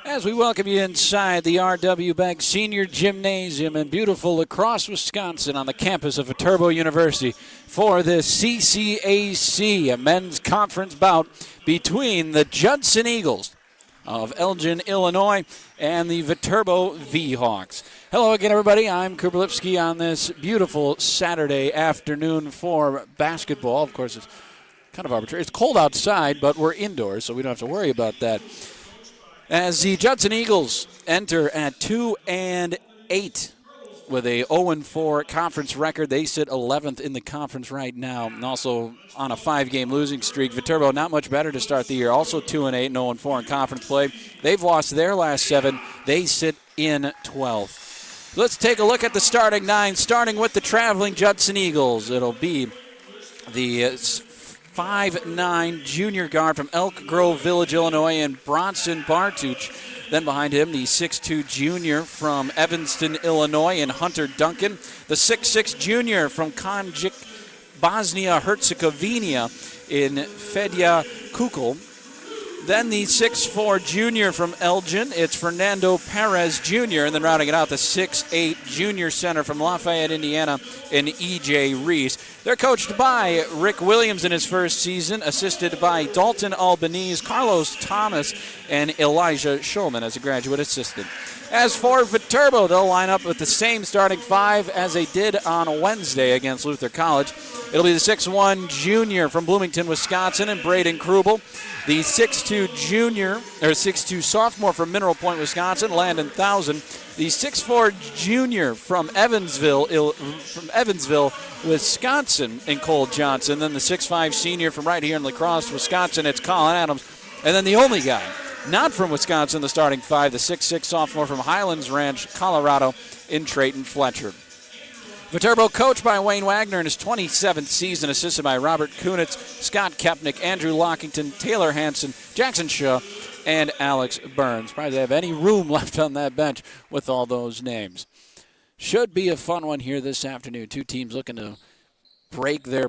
As we welcome you inside the R.W. Bank Senior Gymnasium in beautiful La Crosse, Wisconsin, on the campus of Viterbo University for the CCAC, a men's conference bout between the Judson Eagles of Elgin, Illinois, and the Viterbo V-Hawks. Hello again, everybody. I'm Cooper Lipsky on this beautiful Saturday afternoon for basketball. Of course, it's kind of arbitrary. It's cold outside, but we're indoors, so we don't have to worry about that. As the Judson Eagles enter at 2-8 with a 0-4 conference record, they sit 11th in the conference right now, and also on a 5-game losing streak. Viterbo not much better to start the year, also 2-8 and 0-4 in conference play. They've lost their last 7. They sit in 12th. Let's take a look at the starting 9, starting with the traveling Judson Eagles. It'll be the 5'9" junior guard from Elk Grove Village, Illinois, and Bronson Bartuch. Then behind him, the 6'2" junior from Evanston, Illinois, and Hunter Duncan. The 6'6" junior from Konjic, Bosnia-Herzegovina, in Fedja Kukul. Then the 6'4" junior from Elgin, it's Fernando Perez Jr., and then rounding it out, the 6'8" junior center from Lafayette, Indiana, in E.J. Reese. They're coached by Rick Williams in his first season, assisted by Dalton Albanese, Carlos Thomas, and Elijah Schulman as a graduate assistant. As for Viterbo, they'll line up with the same starting 5 as they did on Wednesday against Luther College. It'll be the 6'1" junior from Bloomington, Wisconsin, and Braden Krubel. The 6'2" sophomore from Mineral Point, Wisconsin, Landon Thousand. The 6'4" junior from Evansville, Wisconsin, and Cole Johnson. Then the 6'5" senior from right here in La Crosse, Wisconsin, it's Colin Adams. And then the only guy not from Wisconsin, the starting 5, the 6'6" sophomore from Highlands Ranch, Colorado, in Trayton Fletcher. Viterbo coached by Wayne Wagner in his 27th season, assisted by Robert Kunitz, Scott Kepnick, Andrew Lockington, Taylor Hansen, Jackson Shaw, and Alex Burns. Probably they have any room left on that bench with all those names. Should be a fun one here this afternoon. Two teams looking to break their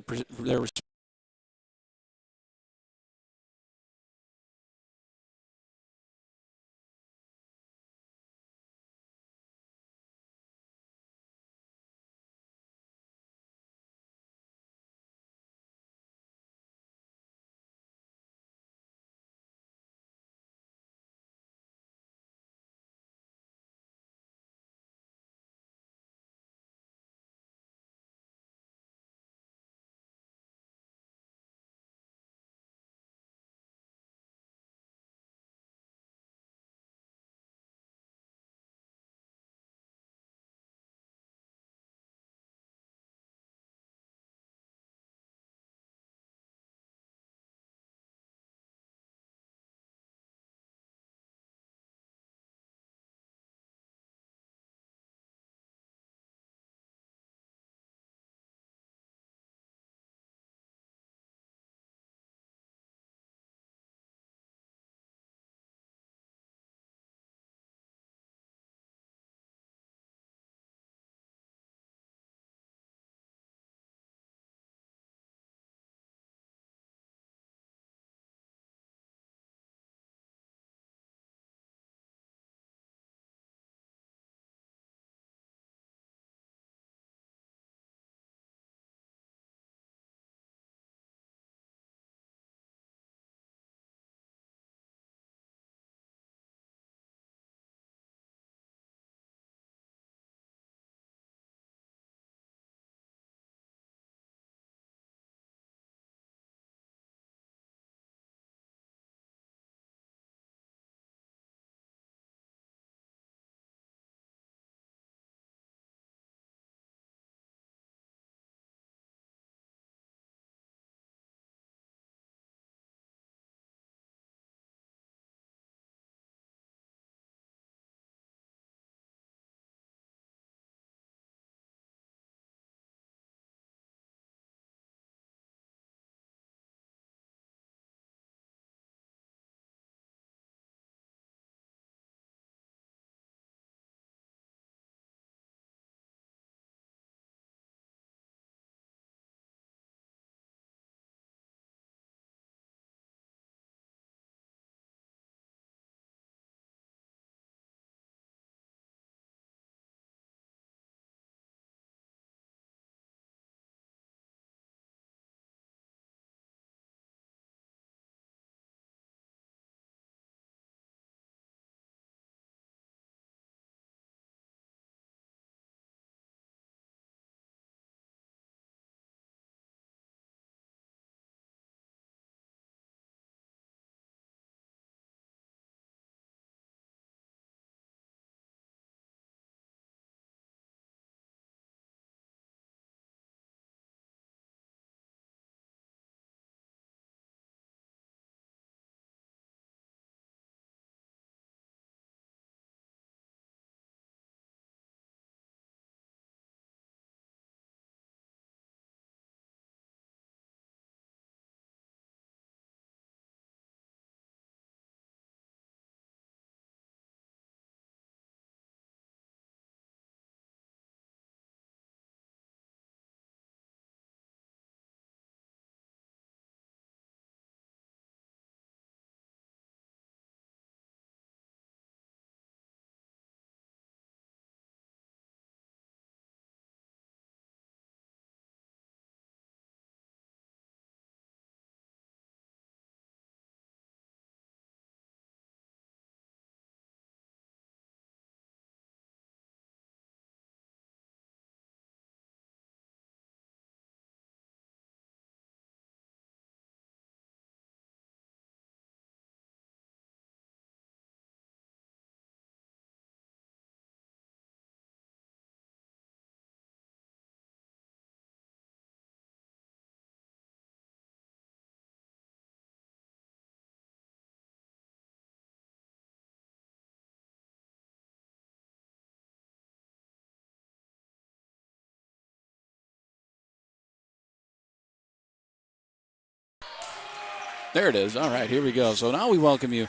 There it is. All right, here we go. So now we welcome you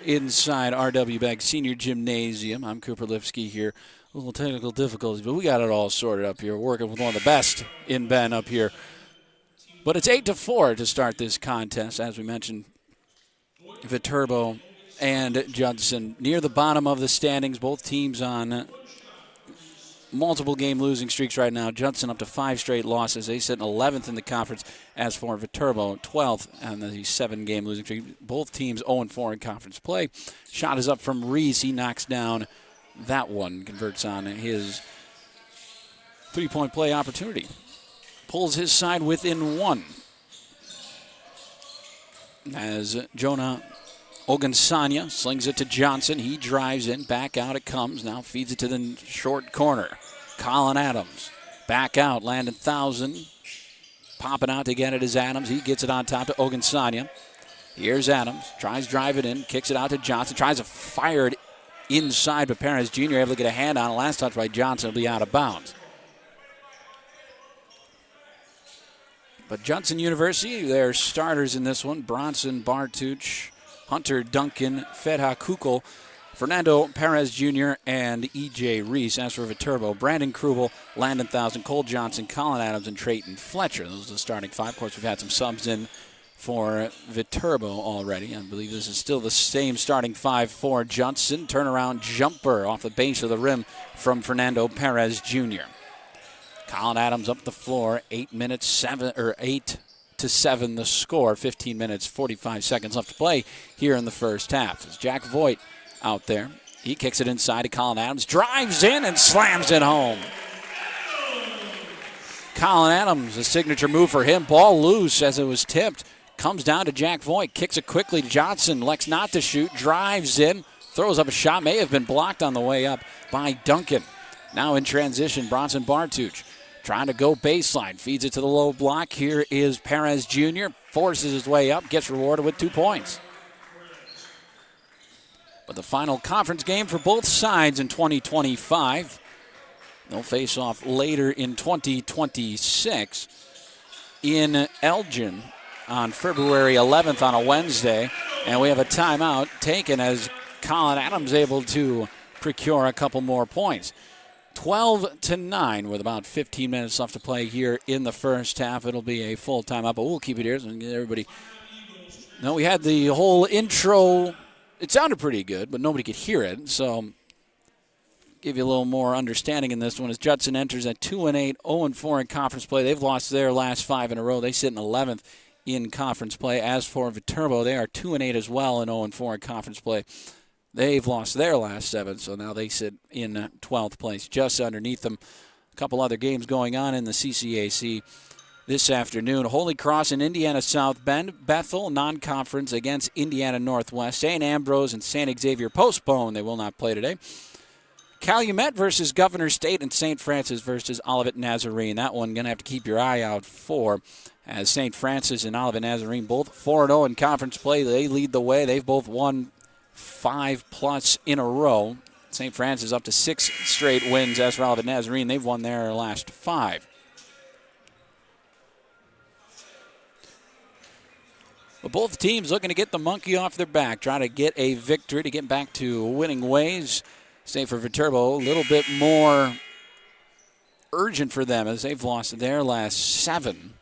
inside R.W. Begg Senior Gymnasium. I'm Cooper Lipsky here. A little technical difficulties, but we got it all sorted up here. Working with one of the best in Ben up here. But it's 8-4 to start this contest. As we mentioned, Viterbo and Judson near the bottom of the standings. Both teams on multiple game losing streaks right now. Judson up to 5 straight losses. They sit in 11th in the conference. As for Viterbo, 12th on the 7-game losing streak. Both teams 0-4 in conference play. Shot is up from Reese. He knocks down that one. Converts on his 3-point play opportunity. Pulls his side within 1. As Jonah Ogunsanya slings it to Johnson. He drives in. Back out it comes. Now feeds it to the short corner. Colin Adams. Back out. Landon 1,000. Popping out to get it is Adams. He gets it on top to Ogunsanya. Here's Adams. Tries to drive it in. Kicks it out to Johnson. Tries to fire it inside, but Perez Jr. able to get a hand on it. Last touch by Johnson will be out of bounds. But Judson University, their starters in this one, Bronson Bartuch, Hunter Duncan, Fedha Kukul, Fernando Perez Jr., and E.J. Reese. As for Viterbo, Brandon Krubel, Landon 1,000, Cole Johnson, Colin Adams, and Trayton Fletcher. Those are the starting 5. Of course, we've had some subs in for Viterbo already. I believe this is still the same starting 5 for Judson. Turnaround jumper off the base of the rim from Fernando Perez Jr. Colin Adams up the floor, 8 minutes, 8-7 the score, 15 minutes, 45 seconds left to play here in the first half. As Jack Voigt out there, he kicks it inside to Colin Adams, drives in and slams it home. Colin Adams, a signature move for him, ball loose as it was tipped, comes down to Jack Voigt, kicks it quickly to Johnson, elects not to shoot, drives in, throws up a shot, may have been blocked on the way up by Duncan. Now in transition, Bronson Bartuch trying to go baseline, feeds it to the low block. Here is Perez Jr., forces his way up, gets rewarded with 2 points. But the final conference game for both sides in 2025. They'll face off later in 2026 in Elgin on February 11th on a Wednesday. And we have a timeout taken as Colin Adams able to procure a couple more points. 12-9 with about 15 minutes left to play here in the first half. It'll be a full timeout, but we'll keep it here so get everybody. No, we had the whole intro. It sounded pretty good, but nobody could hear it. So give you a little more understanding in this one as Judson enters at 2-8, 0-4 in conference play. They've lost their last 5 in a row. They sit in 11th in conference play. As for Viterbo, they are 2-8 as well and 0-4 in conference play. They've lost their last 7, so now they sit in 12th place. Just underneath them, a couple other games going on in the CCAC this afternoon. Holy Cross and Indiana South Bend. Bethel, non-conference against Indiana Northwest. St. Ambrose and St. Xavier postponed. They will not play today. Calumet versus Governor State and St. Francis versus Olivet Nazarene. That one going to have to keep your eye out for, as St. Francis and Olivet Nazarene both 4-0 in conference play. They lead the way. They've both won 5+ in a row. St. Francis up to 6 straight wins. As for Olivet Nazarene, they've won their last 5. But both teams looking to get the monkey off their back, trying to get a victory to get back to winning ways. Say for Viterbo, a little bit more urgent for them as they've lost their last 7.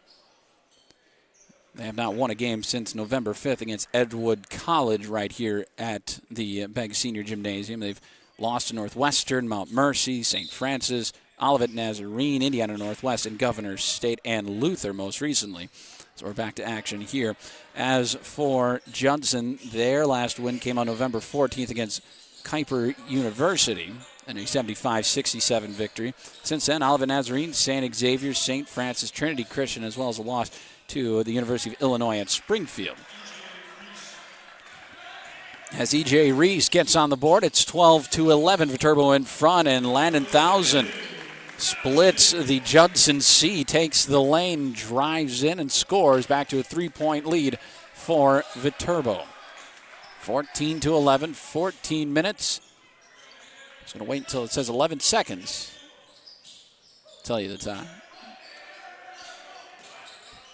They have not won a game since November 5th against Edgewood College right here at the Begg Senior Gymnasium. They've lost to Northwestern, Mount Mercy, St. Francis, Olivet Nazarene, Indiana Northwest, and Governor State, and Luther most recently. So we're back to action here. As for Judson, their last win came on November 14th against Kuiper University in a 75-67 victory. Since then, Olivet Nazarene, St. Xavier, St. Francis, Trinity Christian, as well as a loss to the University of Illinois at Springfield. As E.J. Reese gets on the board, it's 12-11. Viterbo in front, and Landon 1,000 splits the Judson C, takes the lane, drives in, and scores back to a 3-point lead for Viterbo. 14-11, 14 minutes. Just going to wait until it says 11 seconds. Tell you the time.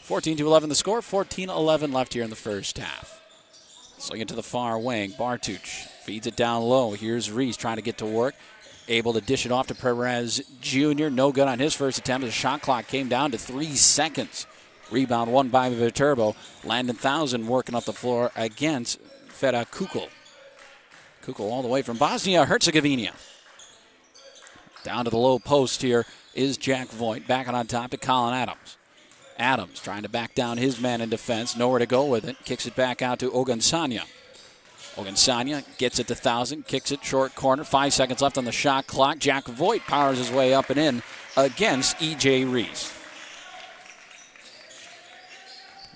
14-11 the score, 14-11 left here in the first half. Swing it to the far wing. Bartuch feeds it down low. Here's Reese trying to get to work. Able to dish it off to Perez Jr. No good on his first attempt. The shot clock came down to 3 seconds. Rebound won by Viterbo. Landon Thousand working up the floor against Feda Kukul. Kukul all the way from Bosnia-Herzegovina. Down to the low post here is Jack Voigt. Backing on top to Colin Adams. Adams trying to back down his man in defense. Nowhere to go with it. Kicks it back out to Ogunsanya. Ogunsanya gets it to Thousand. Kicks it short corner. 5 seconds left on the shot clock. Jack Voigt powers his way up and in against E.J. Reese.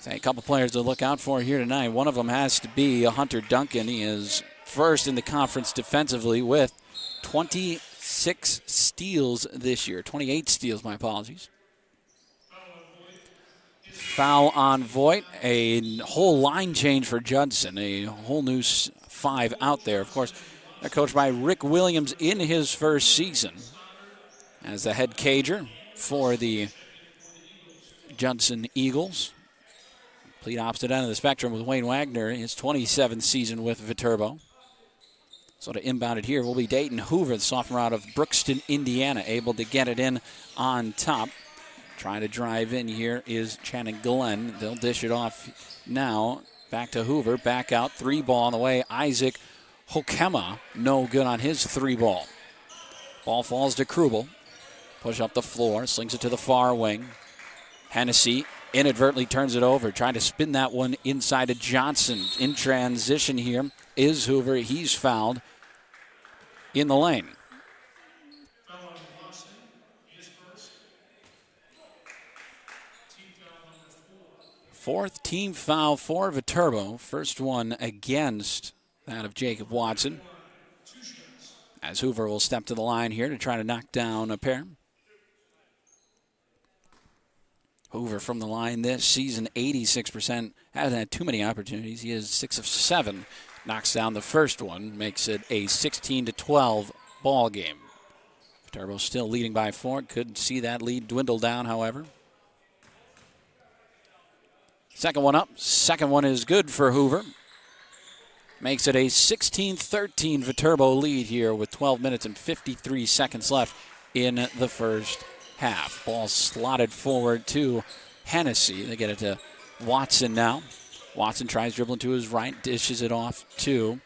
A couple players to look out for here tonight. One of them has to be Hunter Duncan. He is first in the conference defensively with 26 steals this year. 28 steals, my apologies. Foul on Voigt. A whole line change for Judson. A whole new 5 out there. Of course, they're coached by Rick Williams in his first season as the head cager for the Judson Eagles. Complete opposite end of the spectrum with Wayne Wagner, his 27th season with Viterbo. So to inbound it here will be Dayton Hoover, the sophomore out of Brookston, Indiana, able to get it in on top. Trying to drive in here is Channing Glenn. They'll dish it off now. Back to Hoover, back out, 3 ball on the way. Isaac Hokema, no good on his 3 ball. Ball falls to Krubel. Push up the floor, slings it to the far wing. Hennessy inadvertently turns it over, trying to spin that one inside of Johnson. In transition here is Hoover. He's fouled in the lane. Fourth team foul for Viterbo. First one against that of Jacob Watson. As Hoover will step to the line here to try to knock down a pair. Hoover from the line this season, 86%. Hasn't had too many opportunities. He is 6 of 7. Knocks down the first one. Makes it a 16-12 ball game. Viterbo still leading by 4. Could see that lead dwindle down, however. Second one up. Second one is good for Hoover. Makes it a 16-13 Viterbo lead here with 12 minutes and 53 seconds left in the first half. Ball slotted forward to Hennessy. They get it to Watson now. Watson tries dribbling to his right, dishes it off to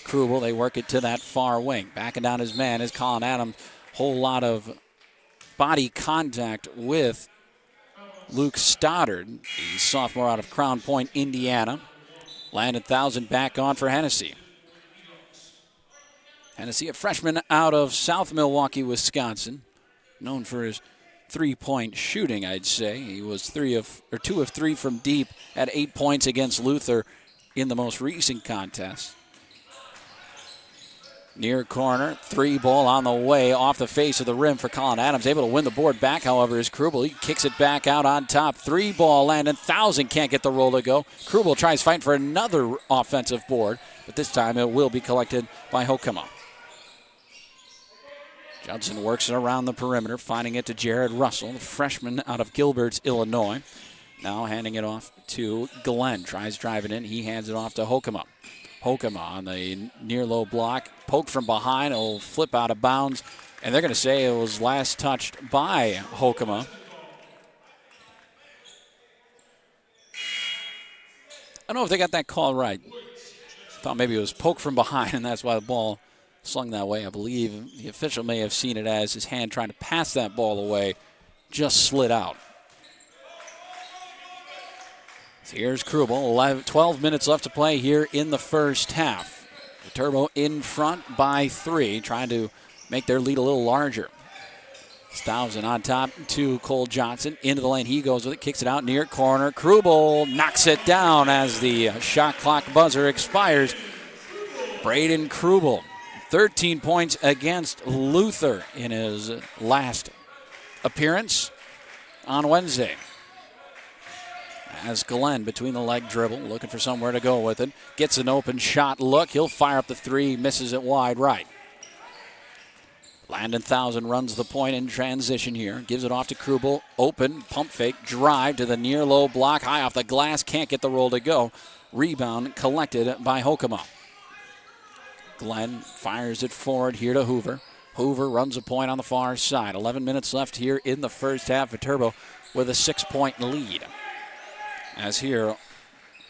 Krubel. They work it to that far wing. Backing down his man is Colin Adams. Whole lot of body contact with Luke Stoddard, the sophomore out of Crown Point, Indiana. Landon Thousand back on for Hennessy. Hennessy, a freshman out of South Milwaukee, Wisconsin. Known for his three-point shooting, I'd say. He was 2 of 3 from deep at 8 points against Luther in the most recent contest. Near corner, 3 ball on the way off the face of the rim for Colin Adams. Able to win the board back, however, is Krubel. He kicks it back out on top. 3 ball Landon Thousand can't get the roll to go. Krubel tries fighting for another offensive board, but this time it will be collected by Hokema. Judson works it around the perimeter, finding it to Jared Russell, the freshman out of Gilbert's, Illinois. Now handing it off to Glenn. Tries driving in. He hands it off to Hokema. Hokema on the near low block. Poke from behind. It'll flip out of bounds. And they're going to say it was last touched by Hokema. I don't know if they got that call right. Thought maybe it was poke from behind, and that's why the ball slung that way. I believe the official may have seen it as his hand trying to pass that ball away just slid out. So here's Krubel. 12 minutes left to play here in the first half. Viterbo in front by 3, trying to make their lead a little larger. Thousand on top to Cole Johnson. Into the lane, he goes with it, kicks it out near corner. Krubel knocks it down as the shot clock buzzer expires. Braden Krubel, 13 points against Luther in his last appearance on Wednesday. As Glenn between the leg dribble, looking for somewhere to go with it. Gets an open shot look. He'll fire up the 3, misses it wide right. Landon Thousand runs the point in transition here. Gives it off to Krubel. Open, pump fake, drive to the near low block. High off the glass, can't get the roll to go. Rebound collected by Hokomo. Glenn fires it forward here to Hoover. Hoover runs a point on the far side. 11 minutes left here in the first half. Viterbo with a 6-point lead. As here,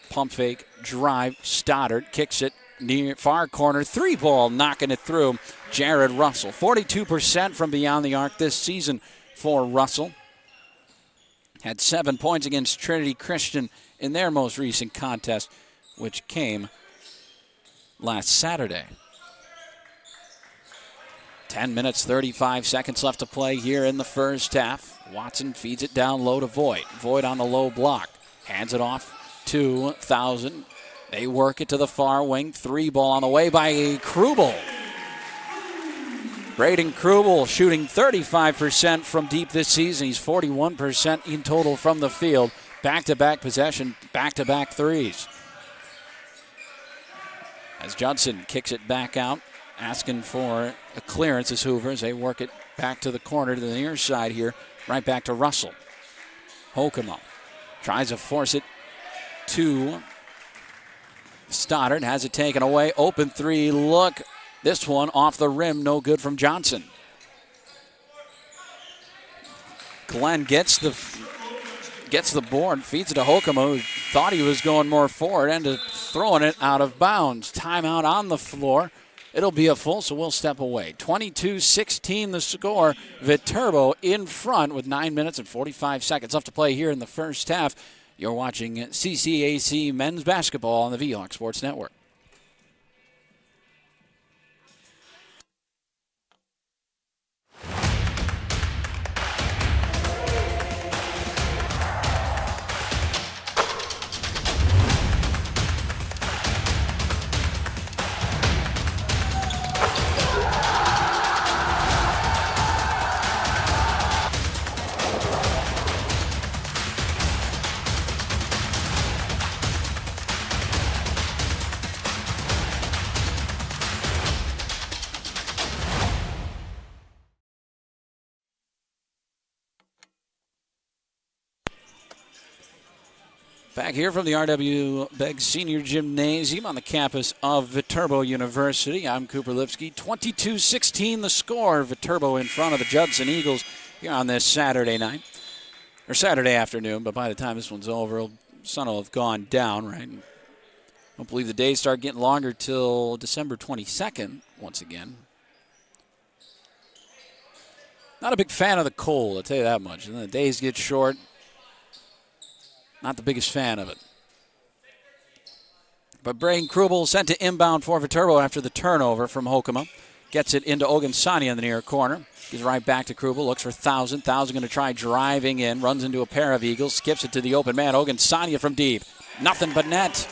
pump fake, drive, Stoddard kicks it near far corner. 3-ball knocking it through. Jared Russell. 42% from beyond the arc this season for Russell. Had 7 points against Trinity Christian in their most recent contest, which came last Saturday. 10 minutes, 35 seconds left to play here in the first half. Watson feeds it down low to Voigt. Voigt on the low block. Hands it off to Thousand. They work it to the far wing. 3-ball on the way by Krubel. Braden Krubel shooting 35% from deep this season. He's 41% in total from the field. Back-to-back possession, back-to-back threes. As Judson kicks it back out, asking for a clearance as Hoover as they work it back to the corner to the near side here, right back to Russell. Hokomo tries to force it to Stoddard, has it taken away. Open 3, look. This one off the rim, no good from Johnson. Glenn gets the board, feeds it to Hokomo, who thought he was going more forward, ended up throwing it out of bounds. Timeout on the floor. It'll be a full, so we'll step away. 22-16 the score. Viterbo in front with 9 minutes and 45 seconds left to play here in the first half. You're watching CCAC men's basketball on the VHawk Sports Network. Back here from the R.W. Beggs Senior Gymnasium on the campus of Viterbo University. I'm Cooper Lipsky. 22-16 the score. Viterbo in front of the Judson Eagles here on this Saturday night. Or Saturday afternoon, but by the time this one's over, the sun will have gone down, right? I don't believe the days start getting longer till December 22nd once again. Not a big fan of the cold, I'll tell you that much. And then the days get short. Not the biggest fan of it. But Braden Krubel sent to inbound for Viterbo after the turnover from Hokomo. Gets it into Ogunsanya in the near corner. Gives right back to Krubel. Looks for Thousand. Thousand going to try driving in. Runs into a pair of Eagles. Skips it to the open man. Ogunsanya from deep. Nothing but net.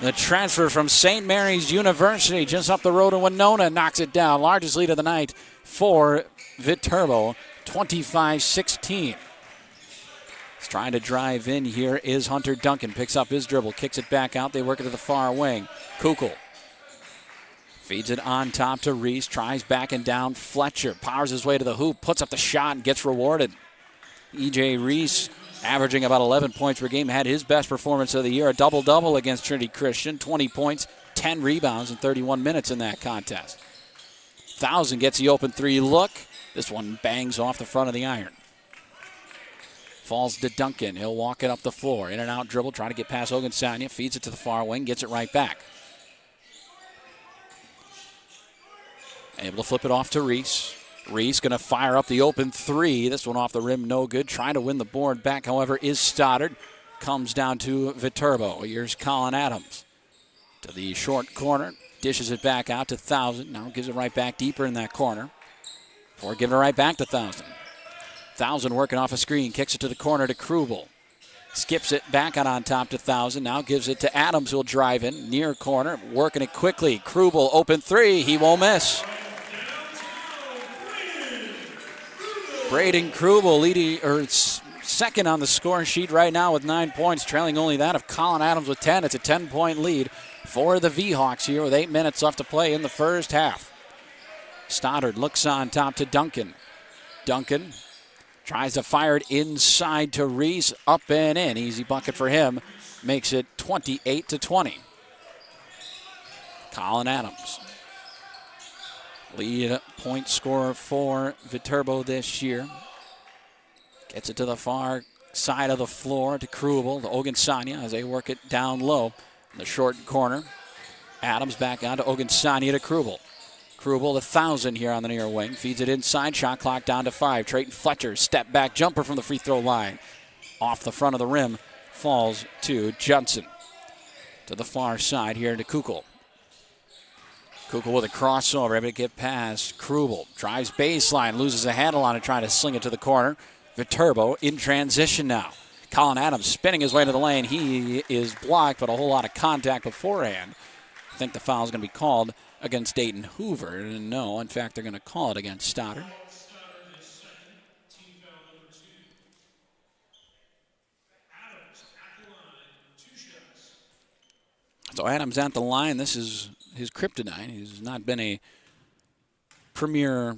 The transfer from St. Mary's University just up the road in Winona knocks it down. Largest lead of the night for Viterbo. 25-16. Trying to drive in here is Hunter Duncan. Picks up his dribble, kicks it back out. They work it to the far wing. Kukul feeds it on top to Reese. Tries back and down. Fletcher powers his way to the hoop, puts up the shot, and gets rewarded. E.J. Reese, averaging about 11 points per game, had his best performance of the year. A double-double against Trinity Christian. 20 points, 10 rebounds in 31 minutes in that contest. Thousand gets the open 3 look. This one bangs off the front of the iron. Falls to Duncan. He'll walk it up the floor. In and out dribble, trying to get past Ogunsanya. Feeds it to the far wing, gets it right back. Able to flip it off to Reese. Reese going to fire up the open 3. This one off the rim, no good. Trying to win the board back, however, is Stoddard. Comes down to Viterbo. Here's Colin Adams. To the short corner. Dishes it back out to Thousand. Now gives it right back deeper in that corner. Before giving it right back to Thousand. Thousand working off a screen, kicks it to the corner to Krubel. Skips it back out on top to Thousand. Now gives it to Adams, who'll drive in. Near corner, working it quickly. Krubel, open 3. He won't miss. Braden Krubel leading, second on the score sheet right now with 9 points, trailing only that of Colin Adams with 10. It's a 10-point lead for the V-Hawks here with 8 minutes left to play in the first half. Stoddard looks on top to Duncan. Duncan tries to fire it inside to Reese. Up and in. Easy bucket for him. Makes it 28-20. Colin Adams, lead point scorer for Viterbo this year. Gets it to the far side of the floor to Krubel, to Ogunsanya as they work it down low in the short corner. Adams back on to Ogunsanya to Krubel. Krubel, 1,000 here on the near wing. Feeds it inside, shot clock down to 5. Trayton Fletcher, step back jumper from the free throw line. Off the front of the rim, falls to Judson. To the far side here to Kukul. Kukul with a crossover, able to get past Krubel. Drives baseline, loses a handle on it, trying to sling it to the corner. Viterbo in transition now. Colin Adams spinning his way to the lane. He is blocked, but a whole lot of contact beforehand. I think the foul is going to be called against Dayton Hoover. No, in fact, they're going to call it against Stoddard. So Adams at the line. This is his kryptonite. He's not been a premier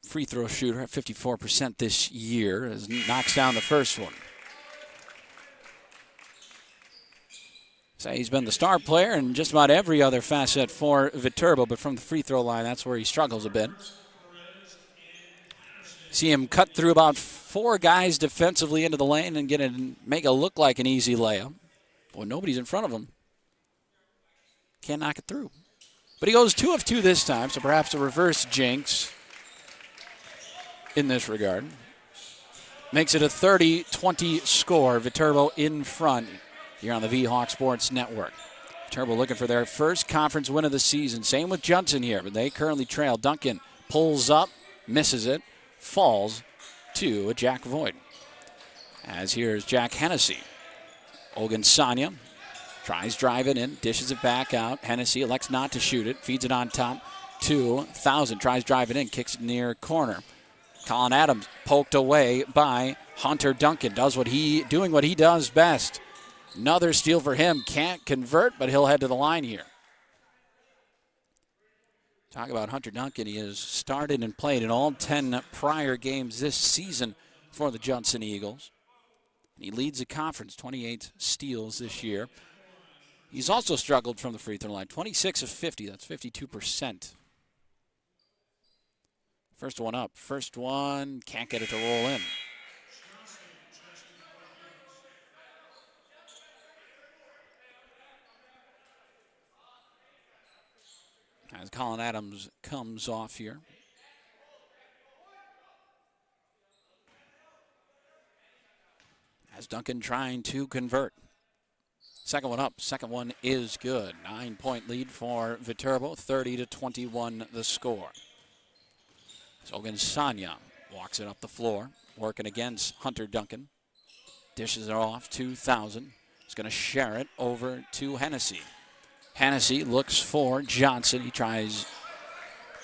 free throw shooter at 54% this year, as knocks down the first one. So he's been the star player in just about every other facet for Viterbo, but from the free throw line, that's where he struggles a bit. See him cut through about 4 guys defensively into the lane and make it look like an easy layup. Boy, nobody's in front of him. Can't knock it through. But he goes 2 of 2 this time, so perhaps a reverse jinx in this regard. Makes it a 30-20 score. Viterbo in front here on the V-Hawk Sports Network. Viterbo looking for their first conference win of the season. Same with Judson here, but they currently trail. Duncan pulls up, misses it, falls to Jack Voigt. As here's Jack Hennessy. Ogunsanya tries driving in, dishes it back out. Hennessy elects not to shoot it, feeds it on top to 1,000. Tries driving in, kicks it near corner. Colin Adams poked away by Hunter Duncan. Doing what he does best. Another steal for him. Can't convert, but he'll head to the line here. Talk about Hunter Duncan. He has started and played in all 10 prior games this season for the Judson Eagles. He leads the conference, 28 steals this year. He's also struggled from the free throw line. 26 of 50, that's 52%. First one up. First one, can't get it to roll in. As Colin Adams comes off here. As Duncan trying to convert. Second one up. Second one is good. 9-point lead for Viterbo. 30-21 the score. So Ogunsanya walks it up the floor, working against Hunter Duncan. Dishes it off to 1,000. He's going to share it over to Hennessy. Hennessy looks for Johnson. He tries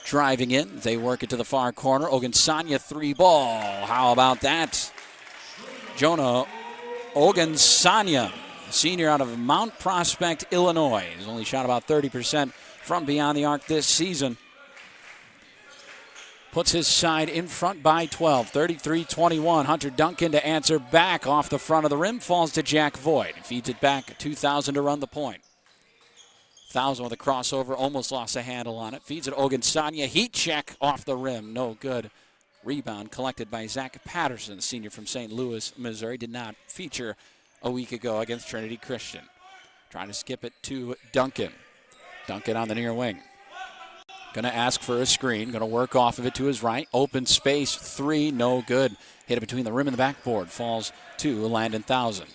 driving in. They work it to the far corner. Ogunsanya 3-ball. How about that? Jonah Ogunsanya, senior out of Mount Prospect, Illinois. He's only shot about 30% from beyond the arc this season. Puts his side in front by 12, 33-21. Hunter Duncan to answer back off the front of the rim. Falls to Jack Voigt. Feeds it back, 2,000 to run the point. 1,000 with a crossover, almost lost a handle on it. Feeds it Ogunsanya. Heat check off the rim, no good. Rebound collected by Zach Patterson, senior from St. Louis, Missouri. Did not feature a week ago against Trinity Christian. Trying to skip it to Duncan. Duncan on the near wing. Going to ask for a screen. Going to work off of it to his right. Open space, 3, no good. Hit it between the rim and the backboard. Falls to Landon 1,000.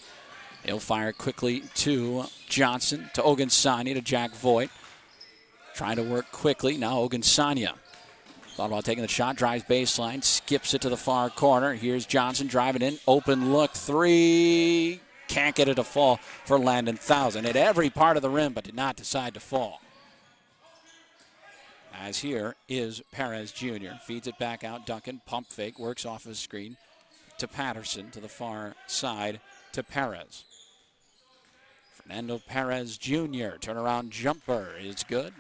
He'll fire quickly to Johnson, to Ogunsanya, to Jack Voigt. Trying to work quickly. Now Ogunsanya. Thought about taking the shot, drives baseline, skips it to the far corner. Here's Johnson driving in, open look, 3. Can't get it to fall for Landon 1,000. Hit every part of the rim, but did not decide to fall. As here is Perez Jr. Feeds it back out. Duncan, pump fake, works off his screen to Patterson, to the far side to Perez. Fernando Perez Jr. Turnaround jumper is good.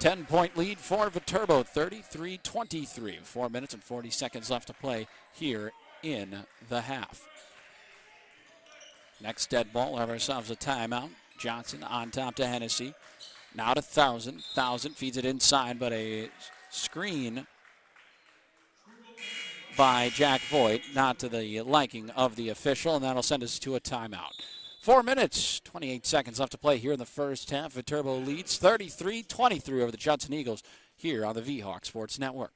10-point lead for Viterbo, 33-23. 4 minutes and 40 seconds left to play here in the half. Next dead ball, we'll have ourselves a timeout. Johnson on top to Hennessy. Now to Thousand. Thousand feeds it inside, but a screen by Jack Voigt, not to the liking of the official, and that'll send us to a timeout. 4 minutes, 28 seconds left to play here in the first half. Viterbo leads 33-23 over the Judson Eagles here on the V-Hawk Sports Network.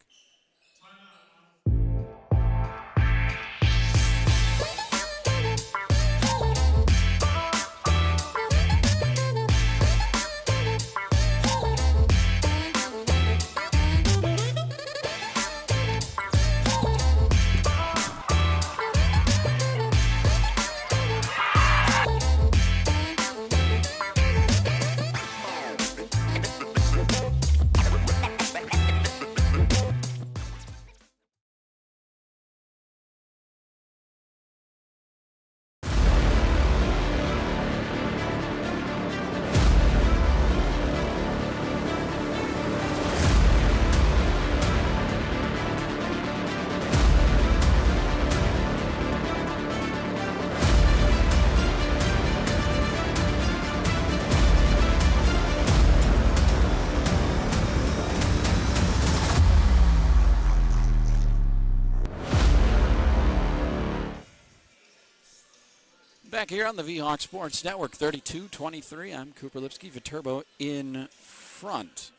Back here on the V-Hawk Sports Network, 32-23. I'm Cooper Lipsky. Viterbo in front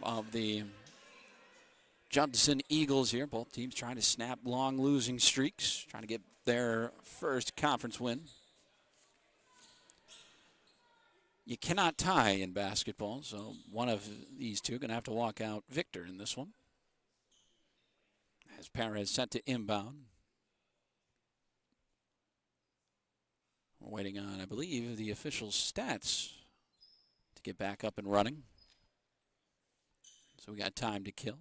of the Judson Eagles here. Both teams trying to snap long losing streaks, trying to get their first conference win. You cannot tie in basketball, so one of these two going to have to walk out victor in this one. As Perez sent to inbound. We're waiting on, I believe, the official stats to get back up and running. So we got time to kill.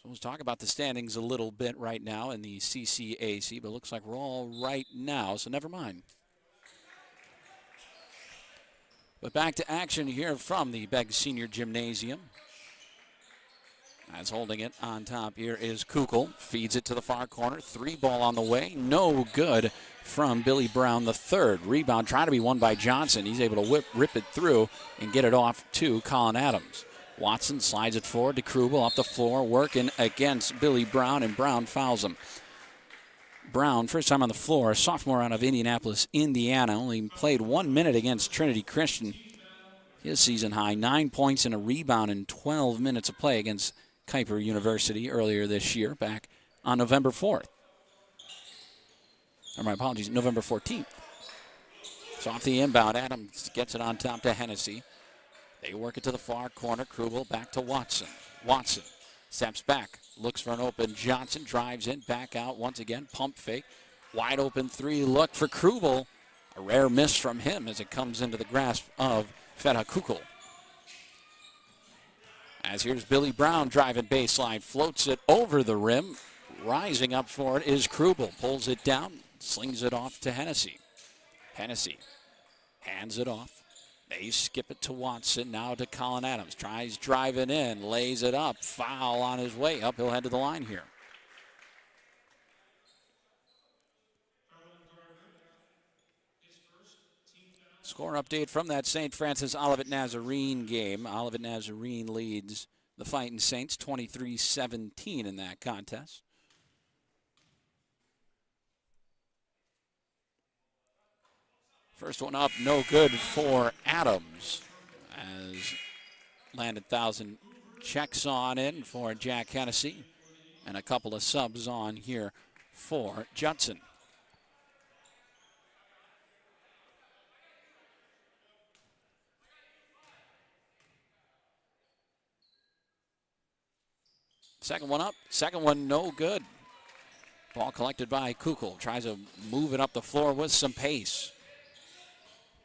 So let's talk about the standings a little bit right now in the CCAC, but it looks like we're all right now, so never mind. But back to action here from the Begg Senior Gymnasium. As holding it on top here is Kukul. Feeds it to the far corner. 3 ball on the way. No good from Billy Brown, the third. Rebound trying to be won by Johnson. He's able to rip it through and get it off to Colin Adams. Watson slides it forward to Krubel up the floor, working against Billy Brown, and Brown fouls him. Brown, first time on the floor, a sophomore out of Indianapolis, Indiana. Only played 1 minute against Trinity Christian. His season high, 9 points and a rebound in 12 minutes of play against Kuiper University earlier this year, back on November 4th. Or my apologies, November 14th. So off the inbound, Adams gets it on top to Hennessy. They work it to the far corner. Krubel back to Watson. Watson steps back, looks for an open Johnson, drives in, back out once again, pump fake. Wide open 3 look for Krubel. A rare miss from him as it comes into the grasp of Feta Kukul. As here's Billy Brown driving baseline, floats it over the rim. Rising up for it is Krubel. Pulls it down, slings it off to Hennessy. Hennessy hands it off. They skip it to Watson, now to Colin Adams. Tries driving in, lays it up. Foul on his way up. He'll head to the line here. Score update from that St. Francis Olivet Nazarene game. Olivet Nazarene leads the Fighting Saints 23-17 in that contest. First one up, no good for Adams. As Landon Thousand checks on in for Jack Hennessy. And a couple of subs on here for Judson. Second one up, second one no good. Ball collected by Kukul. Tries to move it up the floor with some pace.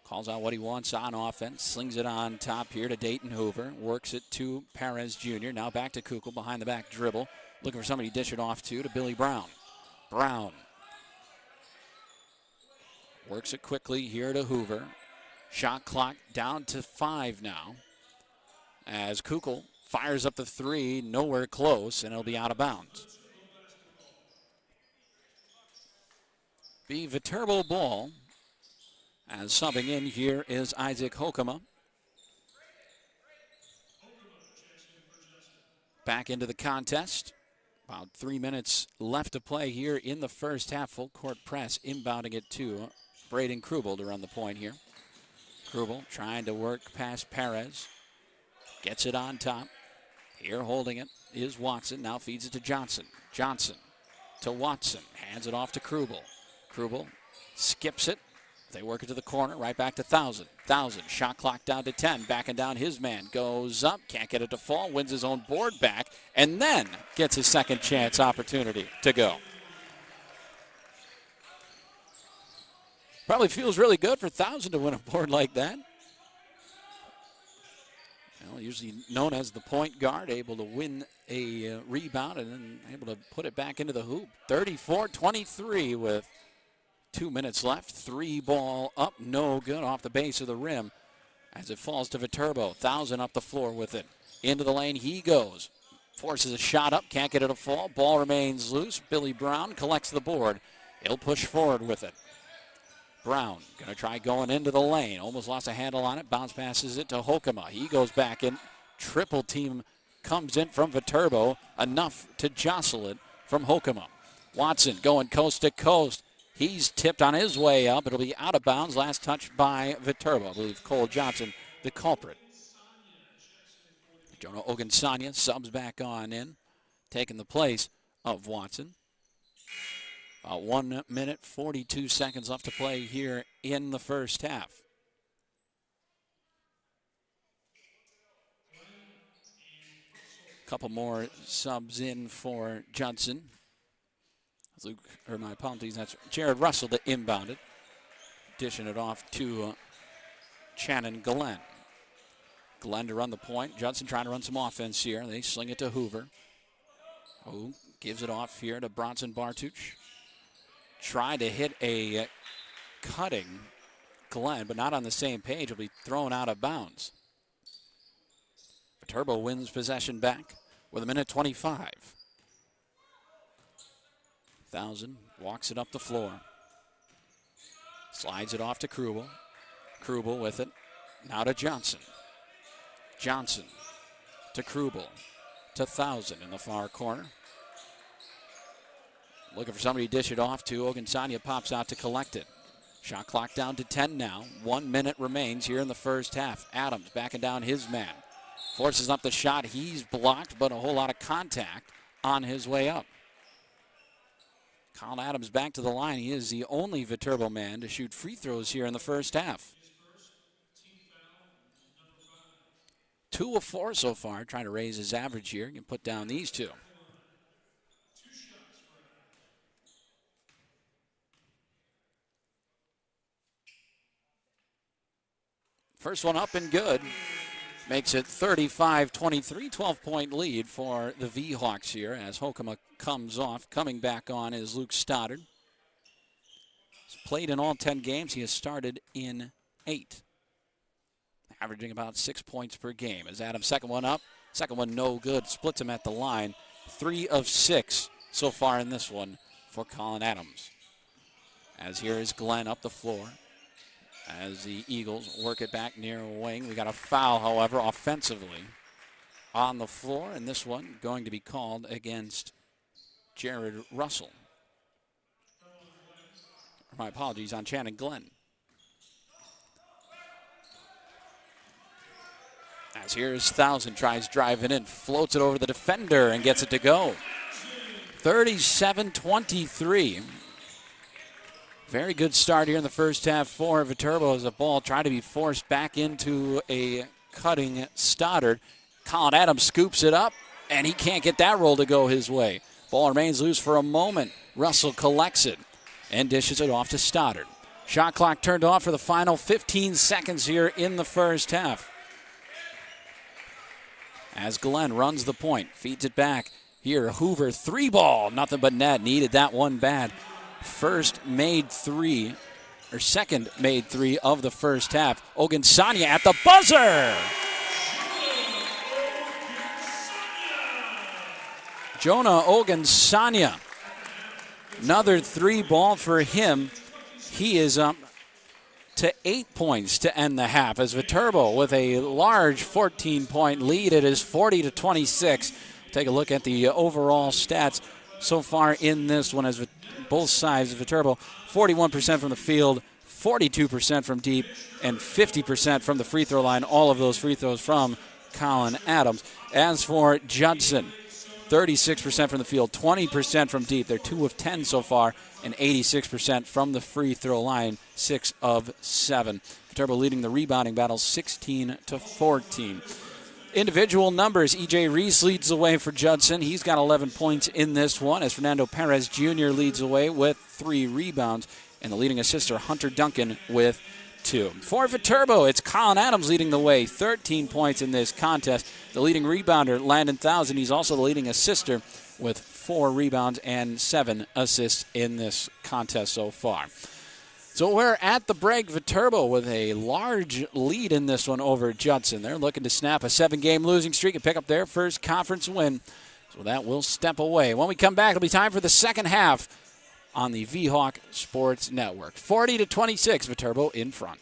Calls out what he wants on offense. Slings it on top here to Dayton Hoover. Works it to Perez Jr. Now back to Kukul, behind the back dribble. Looking for somebody to dish it off to Billy Brown. Brown. Works it quickly here to Hoover. Shot clock down to 5 now. as Kukul fires up the three, nowhere close, and it'll be out of bounds. Be Viterbo ball. As subbing in here is Isaac Hokema. Back into the contest. About 3 minutes left to play here in the first half. Full court press, inbounding it to Braden Krubel to run the point here. Krubel trying to work past Perez. Gets it on top. Here holding it is Watson. Now feeds it to Johnson. Johnson to Watson. Hands it off to Krubel. Krubel skips it. They work it to the corner, right back to Thousand. Thousand, shot clock down to 10. Backing down his man. Goes up, can't get it to fall. Wins his own board back, and then gets his second chance opportunity to go. Probably feels really good for Thousand to win a board like that. Well, usually known as the point guard, able to win a rebound and then able to put it back into the hoop. 34-23 with 2 minutes left. Three ball up, no good off the base of the rim as it falls to Viterbo. Thousand up the floor with it. Into the lane he goes. Forces a shot up, can't get it to fall. Ball remains loose. Billy Brown collects the board. He'll push forward with it. Brown going to try going into the lane. Almost lost a handle on it. Bounce passes it to Hokema. He goes back in. Triple team comes in from Viterbo. Enough to jostle it from Hokema. Watson going coast to coast. He's tipped on his way up. It'll be out of bounds. Last touch by Viterbo. I believe Cole Johnson, the culprit. Jonah Ogunsanya subs back on in, taking the place of Watson. About 1 minute, 42 seconds left to play here in the first half. Couple more subs in for Judson. That's Jared Russell that inbounded. Dishing it off to Shannon Glenn. Glenn to run the point. Judson trying to run some offense here. They sling it to Hoover. Who gives it off here to Bronson Bartuch. Trying to hit a cutting Glenn, but not on the same page. Will be thrown out of bounds. Viterbo wins possession back with 1:25. Thousand walks it up the floor. Slides it off to Krubel. Krubel with it. Now to Johnson. Johnson to Krubel. To Thousand in the far corner. Looking for somebody to dish it off to. Ogunsanya pops out to collect it. Shot clock down to 10 now. 1 minute remains here in the first half. Adams backing down his man. Forces up the shot. He's blocked, but a whole lot of contact on his way up. Colin Adams back to the line. He is the only Viterbo man to shoot free throws here in the first half. 2 of 4 so far, trying to raise his average here. He can put down these two. First one up and good. Makes it 35-23, 12-point lead for the V-Hawks here as Hokema comes off. Coming back on is Luke Stoddard. He's played in all 10 games. He has started in 8. Averaging about 6 points per game. As Adams, second one up. Second one no good. Splits him at the line. 3 of 6 so far in this one for Colin Adams. As here is Glenn up the floor. As the Eagles work it back near wing. We got a foul, however, offensively on the floor. And this one going to be called against Jared Russell. My apologies, on Shannon Glenn. As here's Thousand, tries driving in, floats it over the defender and gets it to go. 37-23. Very good start here in the first half for Viterbo as the ball tried to be forced back into a cutting Stoddard. Colin Adams scoops it up, and he can't get that roll to go his way. Ball remains loose for a moment. Russell collects it and dishes it off to Stoddard. Shot clock turned off for the final 15 seconds here in the first half. As Glenn runs the point, feeds it back. Here, Hoover, 3-ball, nothing but net. Needed that one bad. Second made three of the first half. Ogunsanya at the buzzer. Jonah Ogunsanya. Another 3-ball for him. He is up to 8 points to end the half as Viterbo with a large 14-point lead. It is 40-26. Take a look at the overall stats so far in this one as both sides, Viterbo 41% from the field, 42% from deep, and 50% from the free throw line. All of those free throws from Colin Adams. As for Judson, 36% from the field, 20% from deep. They're 2 of 10 so far, and 86% from the free throw line, 6 of 7. Viterbo leading the rebounding battle 16-14. Individual numbers, E.J. Reese leads the way for Judson. He's got 11 points in this one, as Fernando Perez Jr. leads the way with 3 rebounds, and the leading assister, Hunter Duncan, with 2. For Viterbo, it's Colin Adams leading the way, 13 points in this contest. The leading rebounder, Landon Thousand, he's also the leading assister with 4 rebounds and 7 assists in this contest so far. So we're at the break. Viterbo with a large lead in this one over Judson. They're looking to snap a 7-game losing streak and pick up their first conference win. So that will step away. When we come back, it'll be time for the second half on the V-Hawk Sports Network. 40-26, Viterbo in front.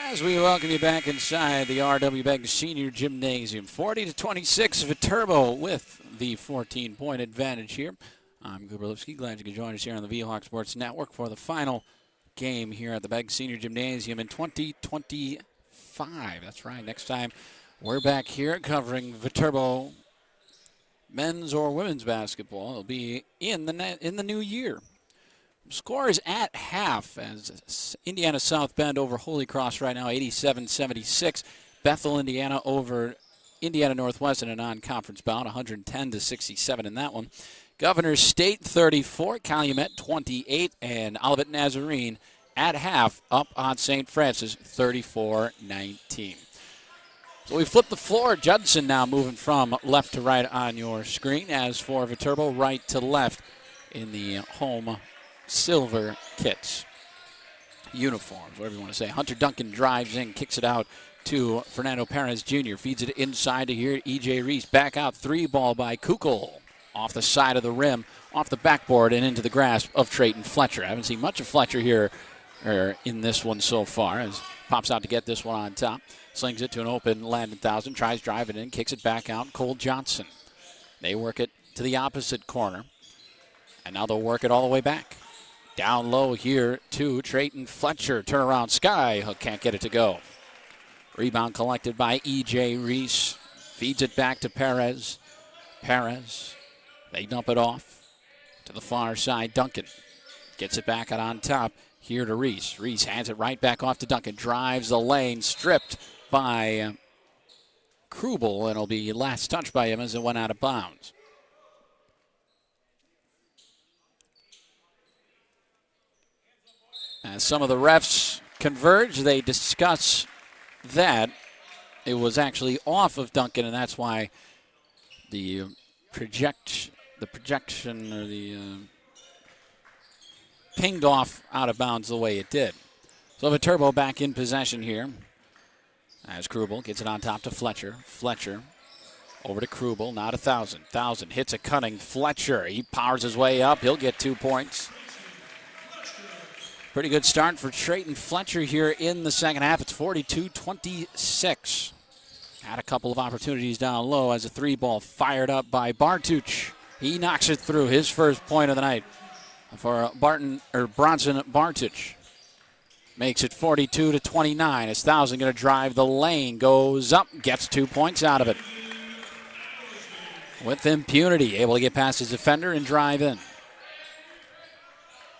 As we welcome you back inside the R.W. Begg Senior Gymnasium, 40-26 Viterbo with the 14-point advantage here. I'm Cooper Lipsky. Glad you could join us here on the V-Hawk Sports Network for the final game here at the Begg Senior Gymnasium in 2025. That's right. Next time we're back here covering Viterbo men's or women's basketball. It'll be in the new year. Score is at half as Indiana South Bend over Holy Cross right now, 87-76. Bethel, Indiana over Indiana Northwest in a non-conference bout, 110-67 in that one. Governors State 34, Calumet 28, and Olivet Nazarene at half up on St. Francis 34-19. So we flip the floor. Judson now moving from left to right on your screen. As for Viterbo, right to left in the home silver kits, uniforms, whatever you want to say. Hunter Duncan drives in, kicks it out to Fernando Perez Jr. Feeds it inside to here. E.J. Reese back out, three ball by Kukul. Off the side of the rim, off the backboard, and into the grasp of Trayton Fletcher. I haven't seen much of Fletcher here in this one so far, as pops out to get this one on top. Slings it to an open Landon Thousand, tries driving in, kicks it back out. Cole Johnson. They work it to the opposite corner, and now they'll work it all the way back. Down low here to Trayton Fletcher. Turnaround Skyhook can't get it to go. Rebound collected by E.J. Reese. Feeds it back to Perez. Perez. They dump it off to the far side. Duncan gets it back out on top here to Reese. Reese hands it right back off to Duncan. Drives the lane. Stripped by Krubel. And it'll be last touch by him as it went out of bounds. As some of the refs converge, they discuss that it was actually off of Duncan, and that's why the projection or the pinged off out of bounds the way it did. So Viterbo back in possession here as Krubel gets it on top to Fletcher. Fletcher over to Krubel, now to Thousand. Thousand hits a cutting Fletcher. He powers his way up. He'll get 2 points. Pretty good start for Trayton Fletcher here in the second half. It's 42-26. Had a couple of opportunities down low as a three ball fired up by Bartuch. He knocks it through, his first point of the night for Bronson Bartuch. Makes it 42-29 as Thousand going to drive the lane. Goes up, gets 2 points out of it. With impunity, able to get past his defender and drive in.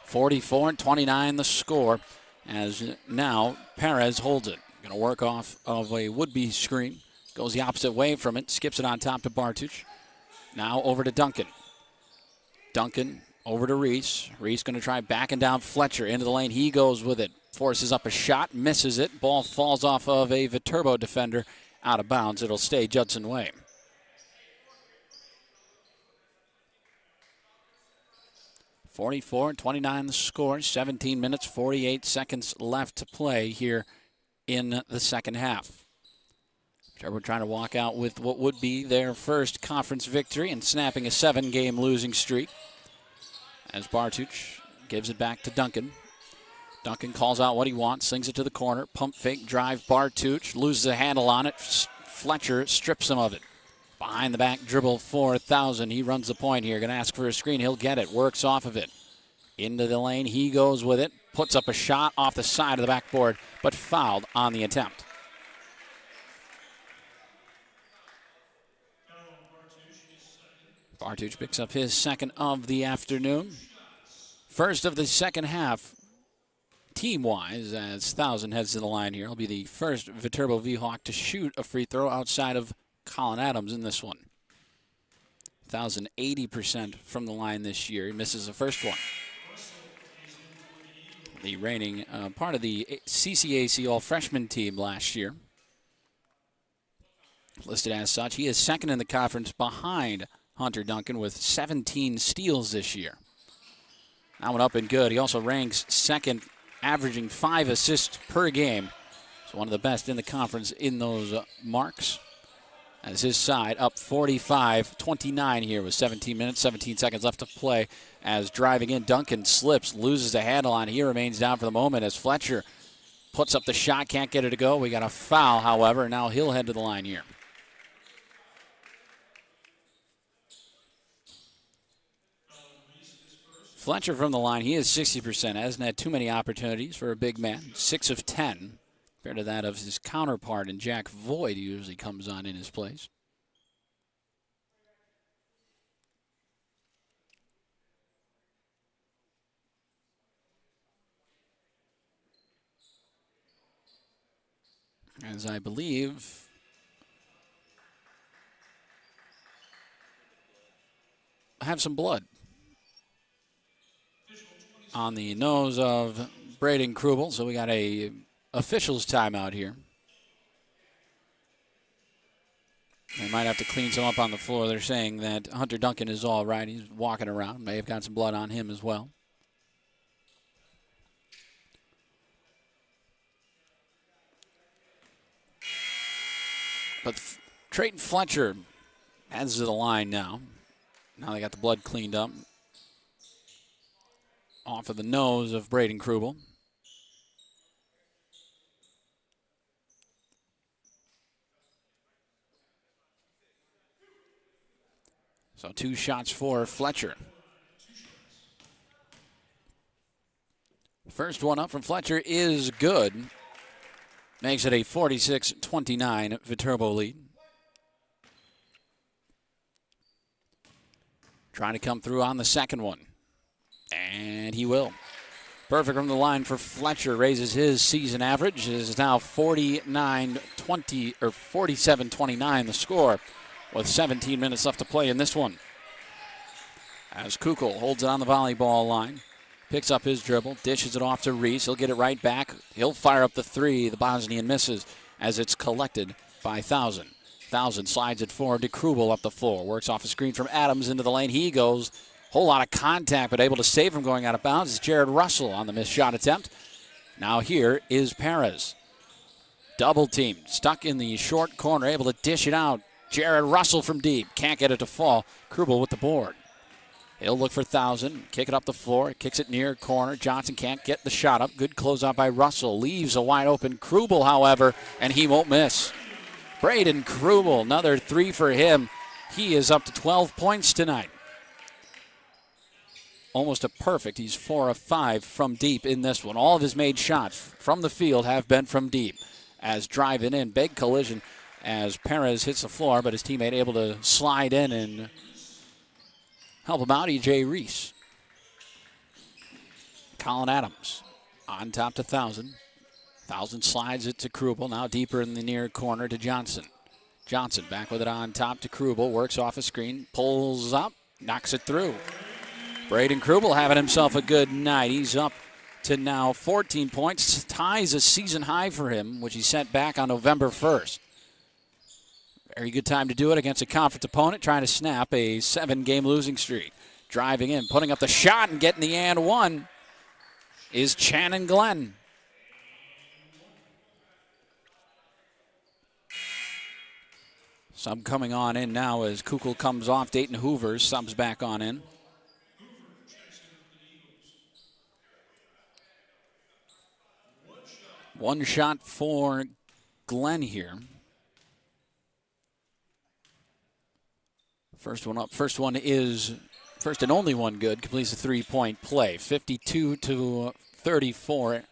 44-29 the score as now Perez holds it. Going to work off of a would-be screen. Goes the opposite way from it. Skips it on top to Bartuch. Now over to Duncan. Duncan over to Reese. Reese going to try backing down Fletcher into the lane. He goes with it. Forces up a shot. Misses it. Ball falls off of a Viterbo defender. Out of bounds. It'll stay Judson way. 44-29 the score. 17 minutes, 48 seconds left to play here in the second half. We're trying to walk out with what would be their first conference victory and snapping a 7-game losing streak. As Bartuch gives it back to Duncan. Duncan calls out what he wants, slings it to the corner. Pump fake drive, Bartuch loses a handle on it. Fletcher strips him of it. Behind the back dribble for Thousand. He runs the point here. Going to ask for a screen. He'll get it. Works off of it. Into the lane. He goes with it. Puts up a shot off the side of the backboard, but fouled on the attempt. Bartuch picks up his second of the afternoon. First of the second half, team-wise, as Thousand heads to the line here. He'll be the first Viterbo V-Hawk to shoot a free throw outside of Colin Adams in this one. 80% from the line this year. He misses the first one. The reigning part of the CCAC All-Freshman team last year. Listed as such. He is second in the conference behind Hunter Duncan with 17 steals this year. That one up and good. He also ranks second, averaging 5 assists per game. So one of the best in the conference in those marks. As his side up 45-29 here with 17 minutes, 17 seconds left to play. As driving in, Duncan slips, loses a handle on. He remains down for the moment as Fletcher puts up the shot, can't get it to go. We got a foul, however. Now he'll head to the line here. Fletcher from the line, he is 60%. Hasn't had too many opportunities for a big man. 6 of 10, compared to that of his counterpart in Jack Voigt, who usually comes on in his place. As I believe I have some blood on the nose of Braden Krubel, so we got a officials timeout here. They might have to clean some up on the floor. They're saying that Hunter Duncan is all right. He's walking around. May have got some blood on him as well. But Trayton Fletcher heads to the line now. Now they got the blood cleaned up off of the nose of Braden Krubel. So 2 shots for Fletcher. First one up from Fletcher is good. Makes it a 46-29 Viterbo lead. Trying to come through on the second one. And he will. Perfect from the line for Fletcher. Raises his season average. It is now 49-20 or 47-29 the score, with 17 minutes left to play in this one. As Kukul holds it on the volleyball line. Picks up his dribble, dishes it off to Reese. He'll get it right back. He'll fire up the three. The Bosnian misses as it's collected by Thousand. Thousand slides it forward to Krubel up the floor. Works off a screen from Adams into the lane. He goes. Whole lot of contact, but able to save from going out of bounds is Jared Russell on the missed shot attempt. Now here is Perez. Double team. Stuck in the short corner. Able to dish it out. Jared Russell from deep. Can't get it to fall. Krubel with the board. He'll look for Thousand, kick it up the floor, kicks it near corner. Johnson can't get the shot up. Good closeout by Russell. Leaves a wide open Krubel, however, and he won't miss. Braden Krubel, another 3 for him. He is up to 12 points tonight. Almost a perfect. He's 4 of 5 from deep in this one. All of his made shots from the field have been from deep. As driving in, big collision as Perez hits the floor, but his teammate able to slide in and help him out, E.J. Reese. Colin Adams on top to Thousand. Thousand slides it to Krubel, now deeper in the near corner to Johnson. Johnson back with it on top to Krubel, works off a screen, pulls up, knocks it through. Braden Krubel having himself a good night. He's up to now 14 points, ties a season high for him, which he set back on November 1st. Very good time to do it against a conference opponent trying to snap a 7-game losing streak. Driving in, putting up the shot and getting the and one is Channon Glenn. Sub coming on in now as Kukul comes off. Dayton Hoover subs back on in. One shot for Glenn here. First one up. First one is first and only one good. Completes a 3-point play. 52-34.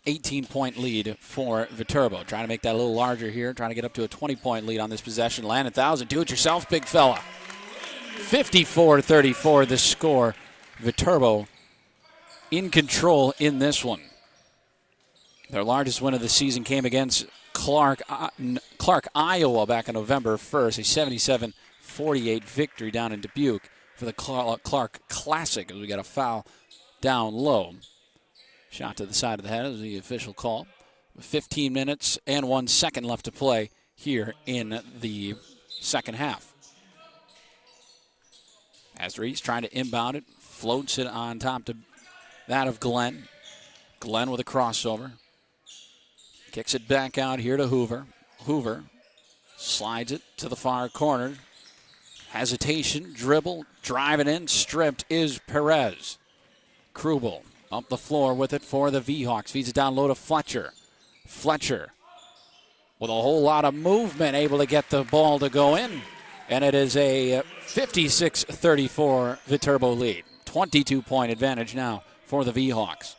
18-point lead for Viterbo. Trying to make that a little larger here. Trying to get up to a 20-point lead on this possession. Landon Thousand. Do it yourself, big fella. 54-34 the score. Viterbo in control in this one. Their largest win of the season came against Clark, Iowa back on November 1st, a 77-48 victory down in Dubuque for the Clark Classic as we got a foul down low. Shot to the side of the head is the official call. 15 minutes and 1 second left to play here in the second half. As Reese trying to inbound it, floats it on top to that of Glenn. Glenn with a crossover. Kicks it back out here to Hoover. Hoover slides it to the far corner. Hesitation, dribble, driving in, stripped is Perez. Krubel Up the floor with it for the V-Hawks. Feeds it down low to Fletcher. Fletcher with a whole lot of movement, able to get the ball to go in. And it is a 56-34 Viterbo lead. 22-point advantage now for the V-Hawks.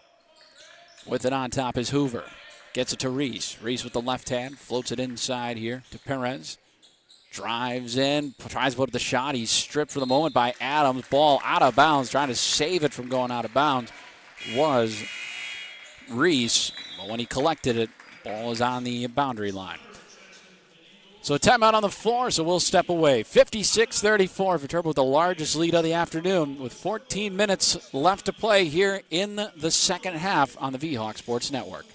With it on top is Hoover. Gets it to Reese. Reese with the left hand. Floats it inside here to Perez. Drives in. Tries to put up the shot. He's stripped for the moment by Adams. Ball out of bounds. Trying to save it from going out of bounds was Reese. But when he collected it, ball is on the boundary line. So a timeout on the floor, so we'll step away. 56-34, Viterbo with the largest lead of the afternoon with 14 minutes left to play here in the second half on the V-Hawk Sports Network.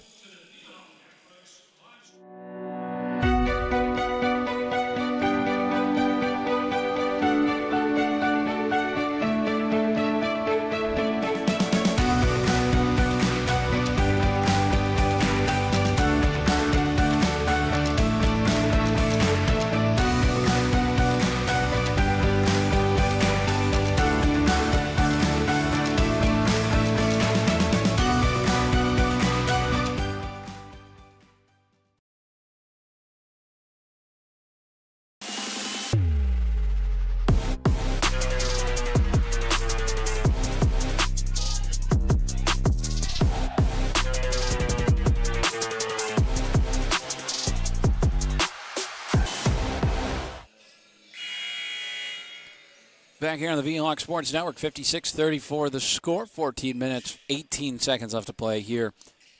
Back here on the V-Hawk Sports Network, 56-34 the score. 14 minutes, 18 seconds left to play here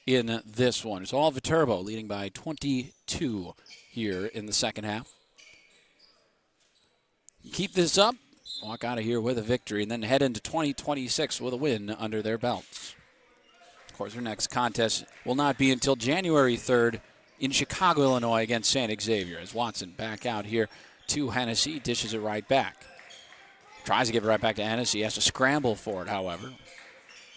in this one. It's all Viterbo leading by 22 here in the second half. Keep this up, walk out of here with a victory, and then head into 2026 with a win under their belts. Of course, their next contest will not be until January 3rd in Chicago, Illinois against St. Xavier. As Watson back out here to Hennessy, dishes it right back. Tries to give it right back to Ennis. He has to scramble for it, however.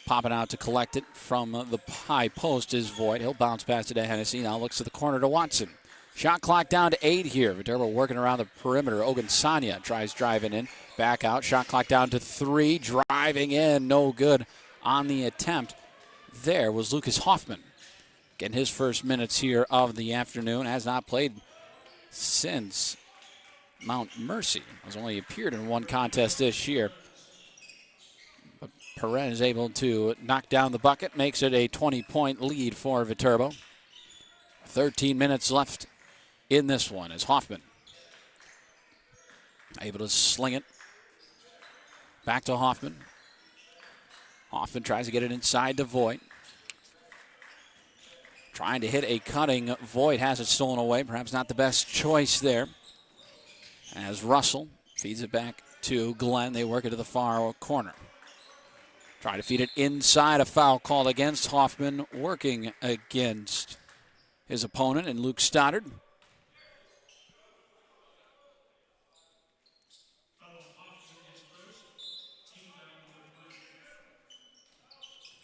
Popping out to collect it from the high post is Voigt. He'll bounce past it to Hennessy. Now looks to the corner to Watson. Shot clock down to 8 here. Viterbo working around the perimeter. Ogunsanya tries driving in. Back out. Shot clock down to 3. Driving in. No good on the attempt. There was Lucas Hoffman. Getting his first minutes here of the afternoon. Has not played since Mount Mercy. Has only appeared in one contest this year. But Perez is able to knock down the bucket, makes it a 20-point lead for Viterbo. 13 minutes left in this one as Hoffman able to sling it. Back to Hoffman. Hoffman tries to get it inside to Voigt. Trying to hit a cutting. Voigt has it stolen away. Perhaps not the best choice there. As Russell feeds it back to Glenn. They work it to the far corner. Try to feed it inside. A foul called against Hoffman, working against his opponent and Luke Stoddard.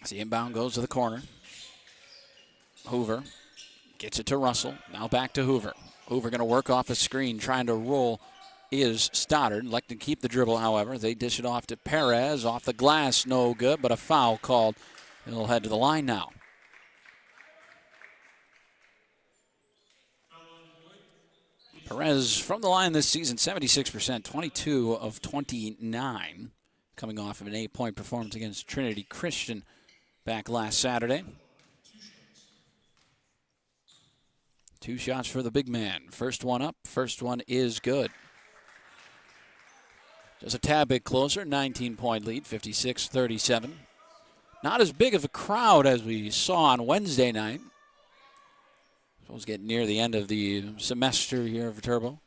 The inbound goes to the corner. Hoover gets it to Russell. Now back to Hoover. Hoover going to work off a screen, trying to roll is Stoddard. Like to keep the dribble, however. They dish it off to Perez. Off the glass, no good, but a foul called. He'll head to the line now. Perez from the line this season, 76%, 22 of 29. Coming off of an 8-point performance against Trinity Christian back last Saturday. 2 shots for the big man. First one up, first one is good. Just a tad bit closer, 19-point lead, 56-37. Not as big of a crowd as we saw on Wednesday night. Supposed to get near the end of the semester here for Viterbo.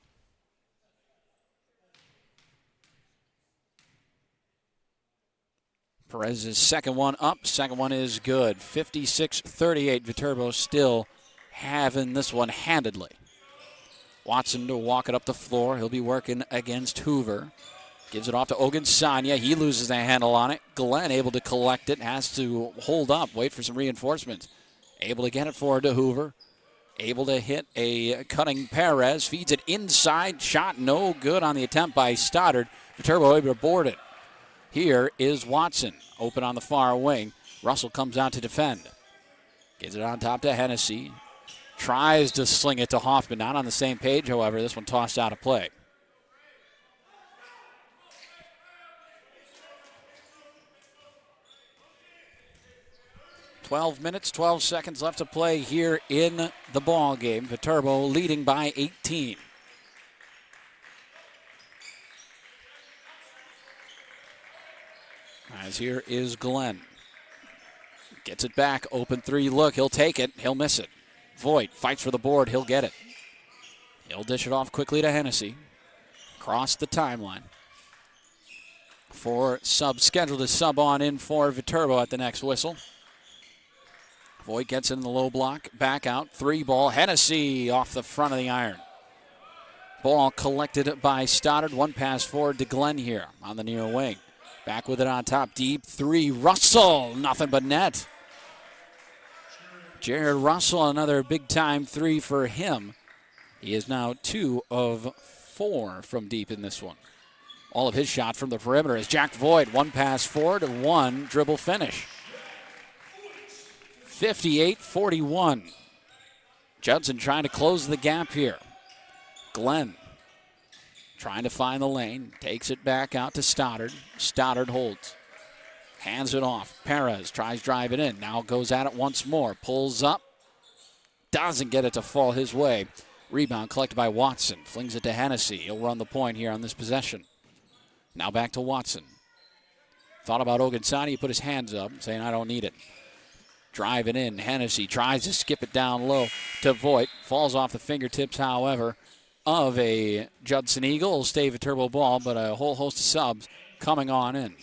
Perez's second one up, second one is good. 56-38, Viterbo still having this one handedly. Watson to walk it up the floor. He'll be working against Hoover. Gives it off to Ogunsanya. He loses a handle on it. Glenn able to collect it. Has to hold up. Wait for some reinforcements. Able to get it forward to Hoover. Able to hit a cutting Perez. Feeds it inside. Shot no good on the attempt by Stoddard. Viterbo able to board it. Here is Watson. Open on the far wing. Russell comes out to defend. Gets it on top to Hennessy. Tries to sling it to Hoffman. Not on the same page, however. This one tossed out of play. .12 minutes, 12 seconds left to play here in the ball game. Viterbo leading by 18. As here is Glenn. Gets it back, open three look. He'll take it, he'll miss it. Voigt fights for the board, he'll get it. He'll dish it off quickly to Hennessy. Across the timeline. For subs scheduled to sub on in for Viterbo at the next whistle. Voigt gets in the low block, back out, three ball. Hennessy off the front of the iron. Ball collected by Stoddard. One pass forward to Glenn here on the near wing. Back with it on top, deep three. Russell, nothing but net. Jared Russell, another big-time three for him. He is now 2 of 4 from deep in this one. All of his shot from the perimeter is Jack Voigt. One pass forward, one dribble finish. 58-41. Judson trying to close the gap here. Glenn trying to find the lane. Takes it back out to Stoddard. Stoddard holds. Hands it off. Perez tries driving in. Now goes at it once more. Pulls up. Doesn't get it to fall his way. Rebound collected by Watson. Flings it to Hennessy. He'll run the point here on this possession. Now back to Watson. Thought about Ogunsani. He put his hands up, saying, I don't need it. Driving in. Hennessy tries to skip it down low to Voigt. Falls off the fingertips, however, of a Judson Eagle. Will stay Viterbo ball, but a whole host of subs coming on in.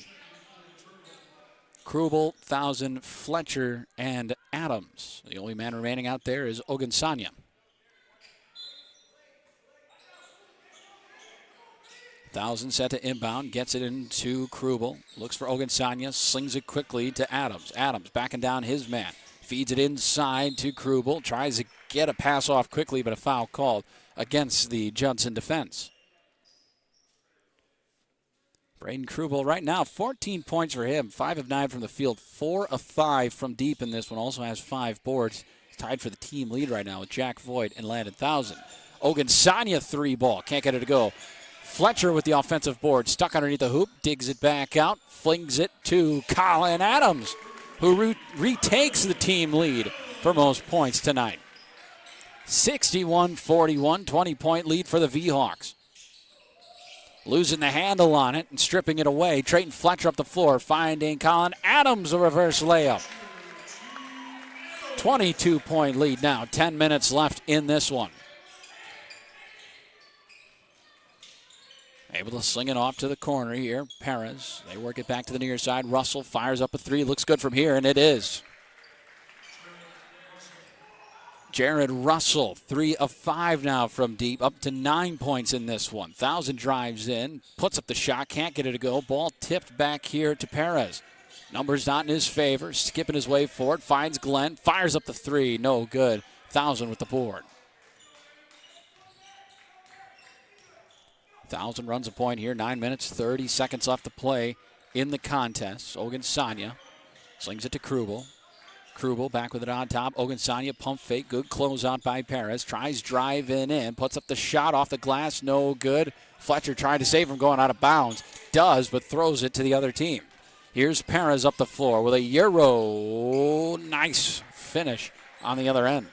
Krubel, Thousand, Fletcher, and Adams. The only man remaining out there is Ogunsanya. Thousand set to inbound, gets it into Krubel. Looks for Ogunsanya, slings it quickly to Adams. Adams backing down his man. Feeds it inside to Krubel. Tries to get a pass off quickly, but a foul called against the Judson defense. Braden Krubel right now, 14 points for him. 5 of 9 from the field, 4 of 5 from deep in this one. Also has 5 boards. Tied for the team lead right now with Jack Voigt and Landon Thousand. Ogunsanya three ball. Can't get it to go. Fletcher with the offensive board. Stuck underneath the hoop. Digs it back out. Flings it to Colin Adams, who retakes the team lead for most points tonight. 61-41, 20-point lead for the V-Hawks. Losing the handle on it and stripping it away. Trayton Fletcher up the floor, finding Colin Adams, a reverse layup. 22-point lead now. 10 minutes left in this one. Able to sling it off to the corner here. Perez, they work it back to the near side. Russell fires up a three. Looks good from here, and it is. Jared Russell, 3 of 5 now from deep, up to 9 points in this one. Thousand drives in, puts up the shot, can't get it to go. Ball tipped back here to Perez. Numbers not in his favor, skipping his way forward, finds Glenn, fires up the three, no good. Thousand with the board. Thousand runs a point here, 9 minutes, 30 seconds left to play in the contest. Ogunsanya slings it to Krubel. Krubel back with it on top. Ogunsanya pump fake. Good closeout by Perez. Tries driving in. Puts up the shot off the glass. No good. Fletcher trying to save from going out of bounds. Does, but throws it to the other team. Here's Perez up the floor with a Euro. Nice finish on the other end.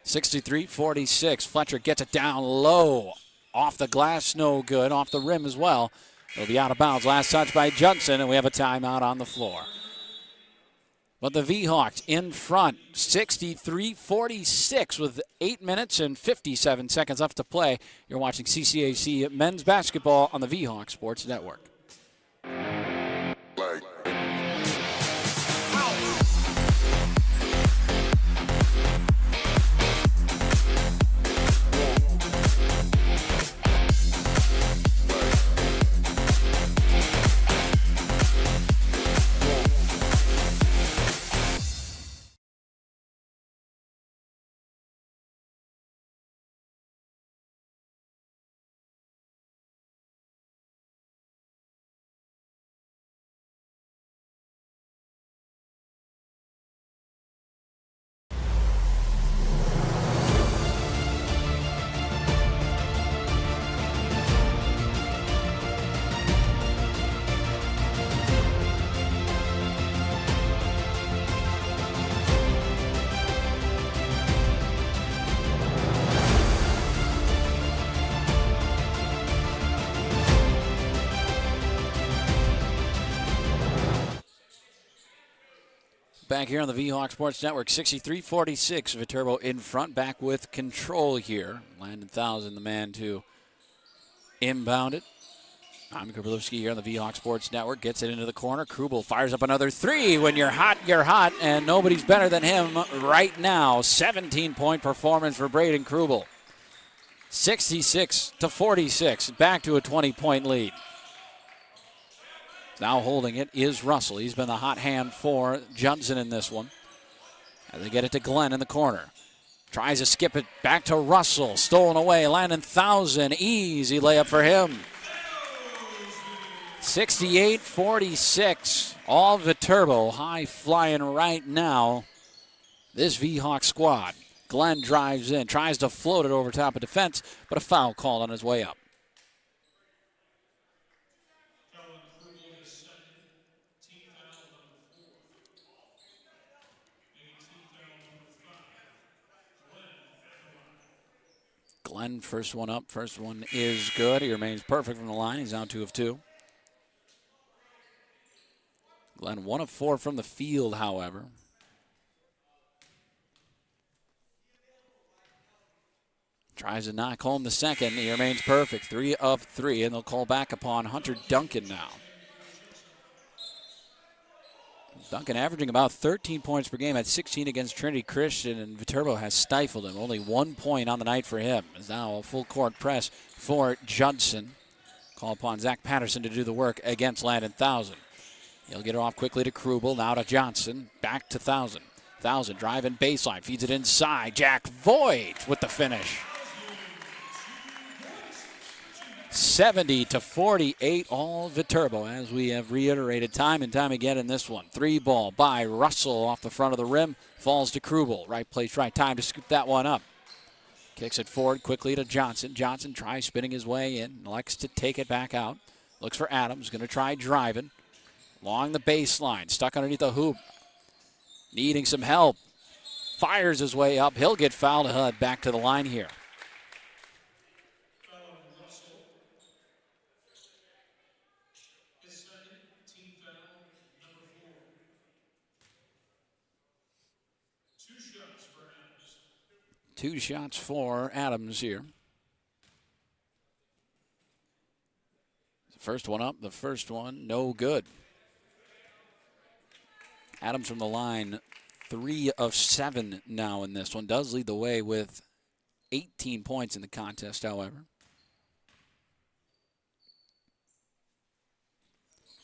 63-46. Fletcher gets it down low. Off the glass, no good. Off the rim as well. It'll be out of bounds. Last touch by Judson, and we have a timeout on the floor. But the V-Hawks in front, 63-46 with 8 minutes and 57 seconds left to play. You're watching CCAC men's basketball on the V-Hawks Sports Network. back here on the V-Hawk Sports Network. 63-46. Viterbo in front, back with control here. Landon Thousand, the man to inbound it. I'm Kuberlewski here on the V-Hawk Sports Network. Gets it into the corner. Krubel fires up another three. When you're hot, and nobody's better than him right now. 17-point performance for Braden Krubel. 66-46. Back to a 20-point lead. Now holding it is Russell. He's been the hot hand for Judson in this one. And they get it to Glenn in the corner. Tries to skip it back to Russell. Stolen away. Landon Thousand. Easy layup for him. 68-46. All Viterbo high flying right now. This V-Hawk squad. Glenn drives in. Tries to float it over top of defense, but a foul called on his way up. Glenn, first one up. First one is good. He remains perfect from the line. He's now 2 of 2. Glenn 1 of 4 from the field, however. Tries to knock home the second. He remains perfect. 3 of 3, and they'll call back upon Hunter Duncan now. Duncan averaging about 13 points per game at 16 against Trinity Christian, and Viterbo has stifled him. Only 1 point on the night for him. It's now a full court press for Judson. Call upon Zach Patterson to do the work against Landon Thousand. He'll get it off quickly to Krubel, now to Johnson, back to Thousand. Thousand driving baseline, feeds it inside. Jack Voigt with the finish. 70-48, all Viterbo, as we have reiterated time and time again in this one. 3 ball by Russell off the front of the rim, falls to Krubel. Right place, right time to scoop that one up. Kicks it forward quickly to Johnson. Johnson tries spinning his way in, elects to take it back out. Looks for Adams, going to try driving. Along the baseline, stuck underneath the hoop. Needing some help. Fires his way up. He'll get fouled. He'll head back to the line here. Two shots for Adams here. First one up, the first one, no good. Adams from the line, 3 of 7 now in this one. Does lead the way with 18 points in the contest, however.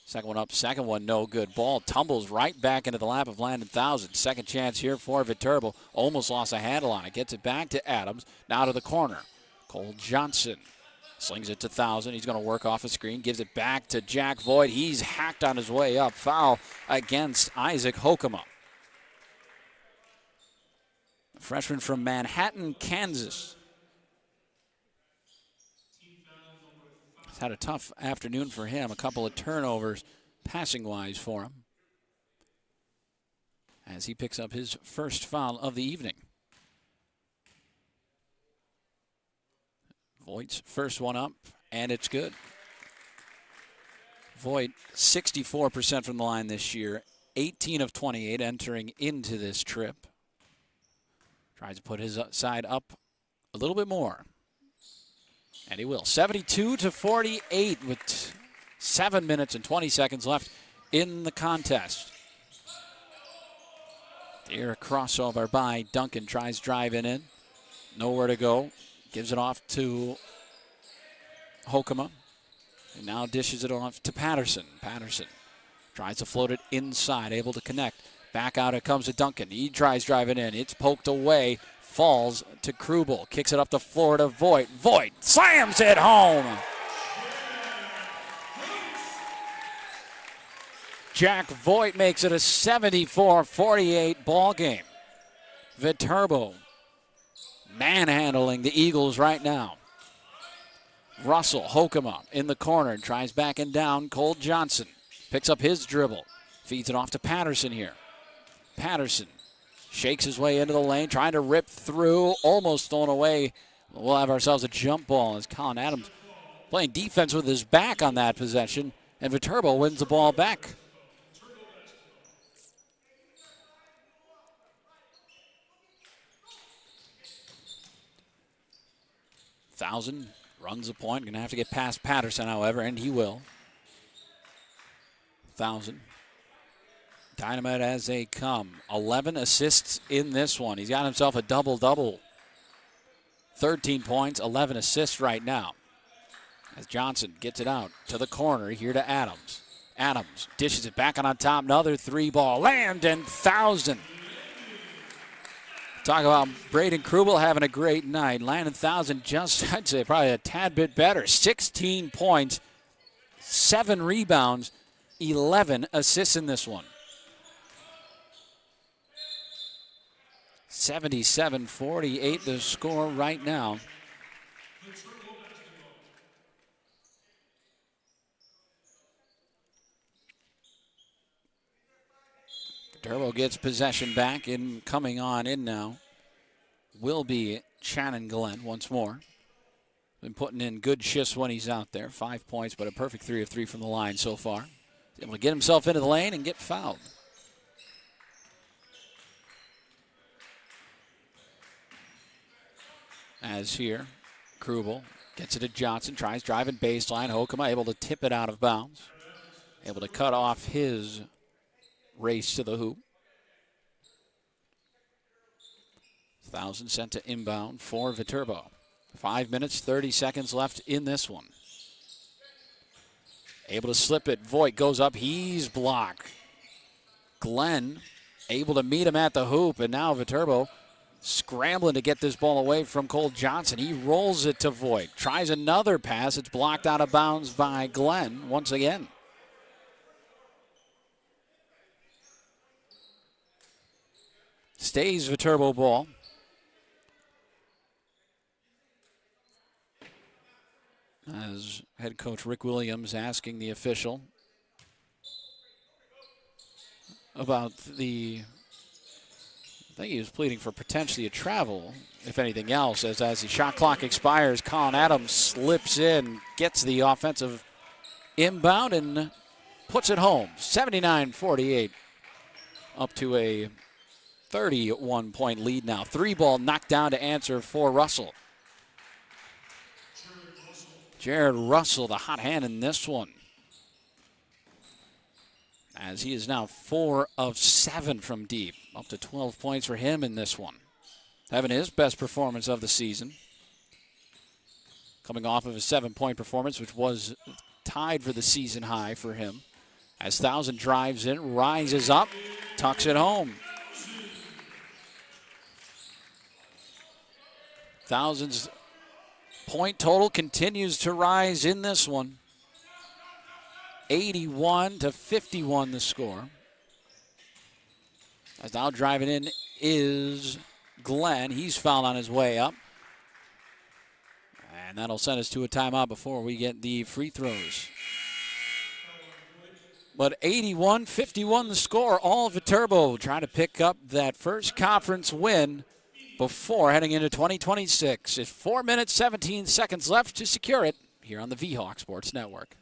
Second one up, second one, no good. Ball tumbles right back into the lap of Landon Thousand. Second chance here for Viterbo. Almost lost a handle on it. Gets it back to Adams. Now to the corner. Cole Johnson slings it to Thousand. He's going to work off a screen. Gives it back to Jack Voigt. He's hacked on his way up. Foul against Isaac Hokema. Freshman from Manhattan, Kansas. He's had a tough afternoon for him. A couple of turnovers passing-wise for him, as he picks up his first foul of the evening. Voigt's first one up, and it's good. Voigt, 64% from the line this year, 18 of 28 entering into this trip. Tries to put his side up a little bit more. And he will. 72-48 with 7 minutes and 20 seconds left in the contest. Here a crossover by Duncan. Tries driving in. Nowhere to go. Gives it off to Hokema. And now dishes it off to Patterson. Patterson tries to float it inside. Able to connect. Back out it comes to Duncan. He tries driving in. It's poked away. Falls to Krubel. Kicks it up the floor to Voigt. Voigt slams it home. Jack Voigt makes it a 74-48 ball game. Viterbo manhandling the Eagles right now. Russell, Hokema in the corner. Tries backing down. Cole Johnson picks up his dribble. Feeds it off to Patterson here. Patterson shakes his way into the lane, trying to rip through, almost thrown away. We'll have ourselves a jump ball as Colin Adams playing defense with his back on that possession, and Viterbo wins the ball back. 1,000 runs the point. Going to have to get past Patterson, however, and he will. 1,000. Dynamite as they come. 11 assists in this one. He's got himself a double-double. 13 points, 11 assists right now. As Johnson gets it out to the corner, here to Adams. Adams dishes it back on top. Another three-ball. Land and 1,000. Talk about Braden Krubel having a great night. Landon 1,000 just, I'd say, probably a tad bit better. 16 points, 7 rebounds, 11 assists in this one. 77-48 the score right now. Turbo gets possession back, and coming on in now will be Shannon Glenn once more. Been putting in good shifts when he's out there. 5 points, but a perfect 3 of 3 from the line so far. He's able to get himself into the lane and get fouled. As here, Krubel gets it to Johnson, tries driving baseline. Hokema able to tip it out of bounds. Able to cut off his race to the hoop. 1,000 sent to inbound for Viterbo. 5 minutes, 30 seconds left in this one. Able to slip it. Voigt goes up. He's blocked. Glenn able to meet him at the hoop, and now Viterbo scrambling to get this ball away from Cole Johnson. He rolls it to Voigt. Tries another pass. It's blocked out of bounds by Glenn once again. Stays Viterbo ball. As head coach Rick Williams asking the official about I think he was pleading for potentially a travel, if anything else, as the shot clock expires, Colin Adams slips in, gets the offensive inbound, and puts it home. 79-48, up to a 31-point lead now. 3-ball knocked down to answer for Russell. Jared Russell, the hot hand in this one, as he is now 4 of 7 from deep, up to 12 points for him in this one. Having his best performance of the season. Coming off of a 7-point performance, which was tied for the season high for him. As 1,000 drives in, rises up, tucks it home. 1,000's point total continues to rise in this one. 81-51 the score. As now driving in is Glenn. He's fouled on his way up. And that'll send us to a timeout before we get the free throws. But 81-51 the score. All of Viterbo trying to pick up that first conference win before heading into 2026. It's 4 minutes, 17 seconds left to secure it here on the V-Hawk Sports Network.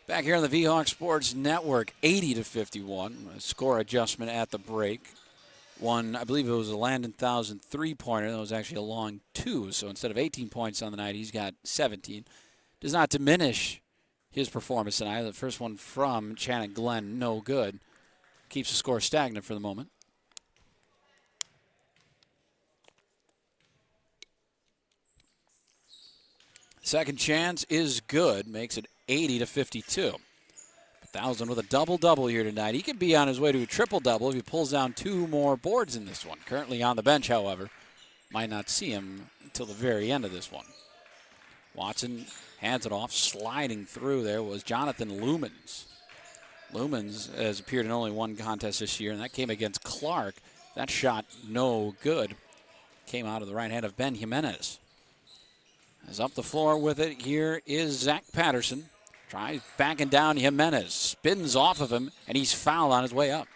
Back here on the V-Hawk Sports Network, 80-51, a score adjustment at the break. one, I believe it was a Landon 1,000 three-pointer. That was actually a long two. So instead of 18 points on the night, he's got 17. Does not diminish his performance tonight. The first one from Shannon Glenn, no good. Keeps the score stagnant for the moment. Second chance is good. Makes it 80-52. 1,000 with a double-double here tonight. He could be on his way to a triple-double if he pulls down 2 more boards in this one. Currently on the bench, however. Might not see him until the very end of this one. Watson hands it off. Sliding through there was Jonathan Lumens. Lumens has appeared in only one contest this year, and that came against Clark. That shot no good. Came out of the right hand of Ben Jimenez. As up the floor with it, here is Zach Patterson. Tries backing down Jimenez. Spins off of him, and he's fouled on his way up.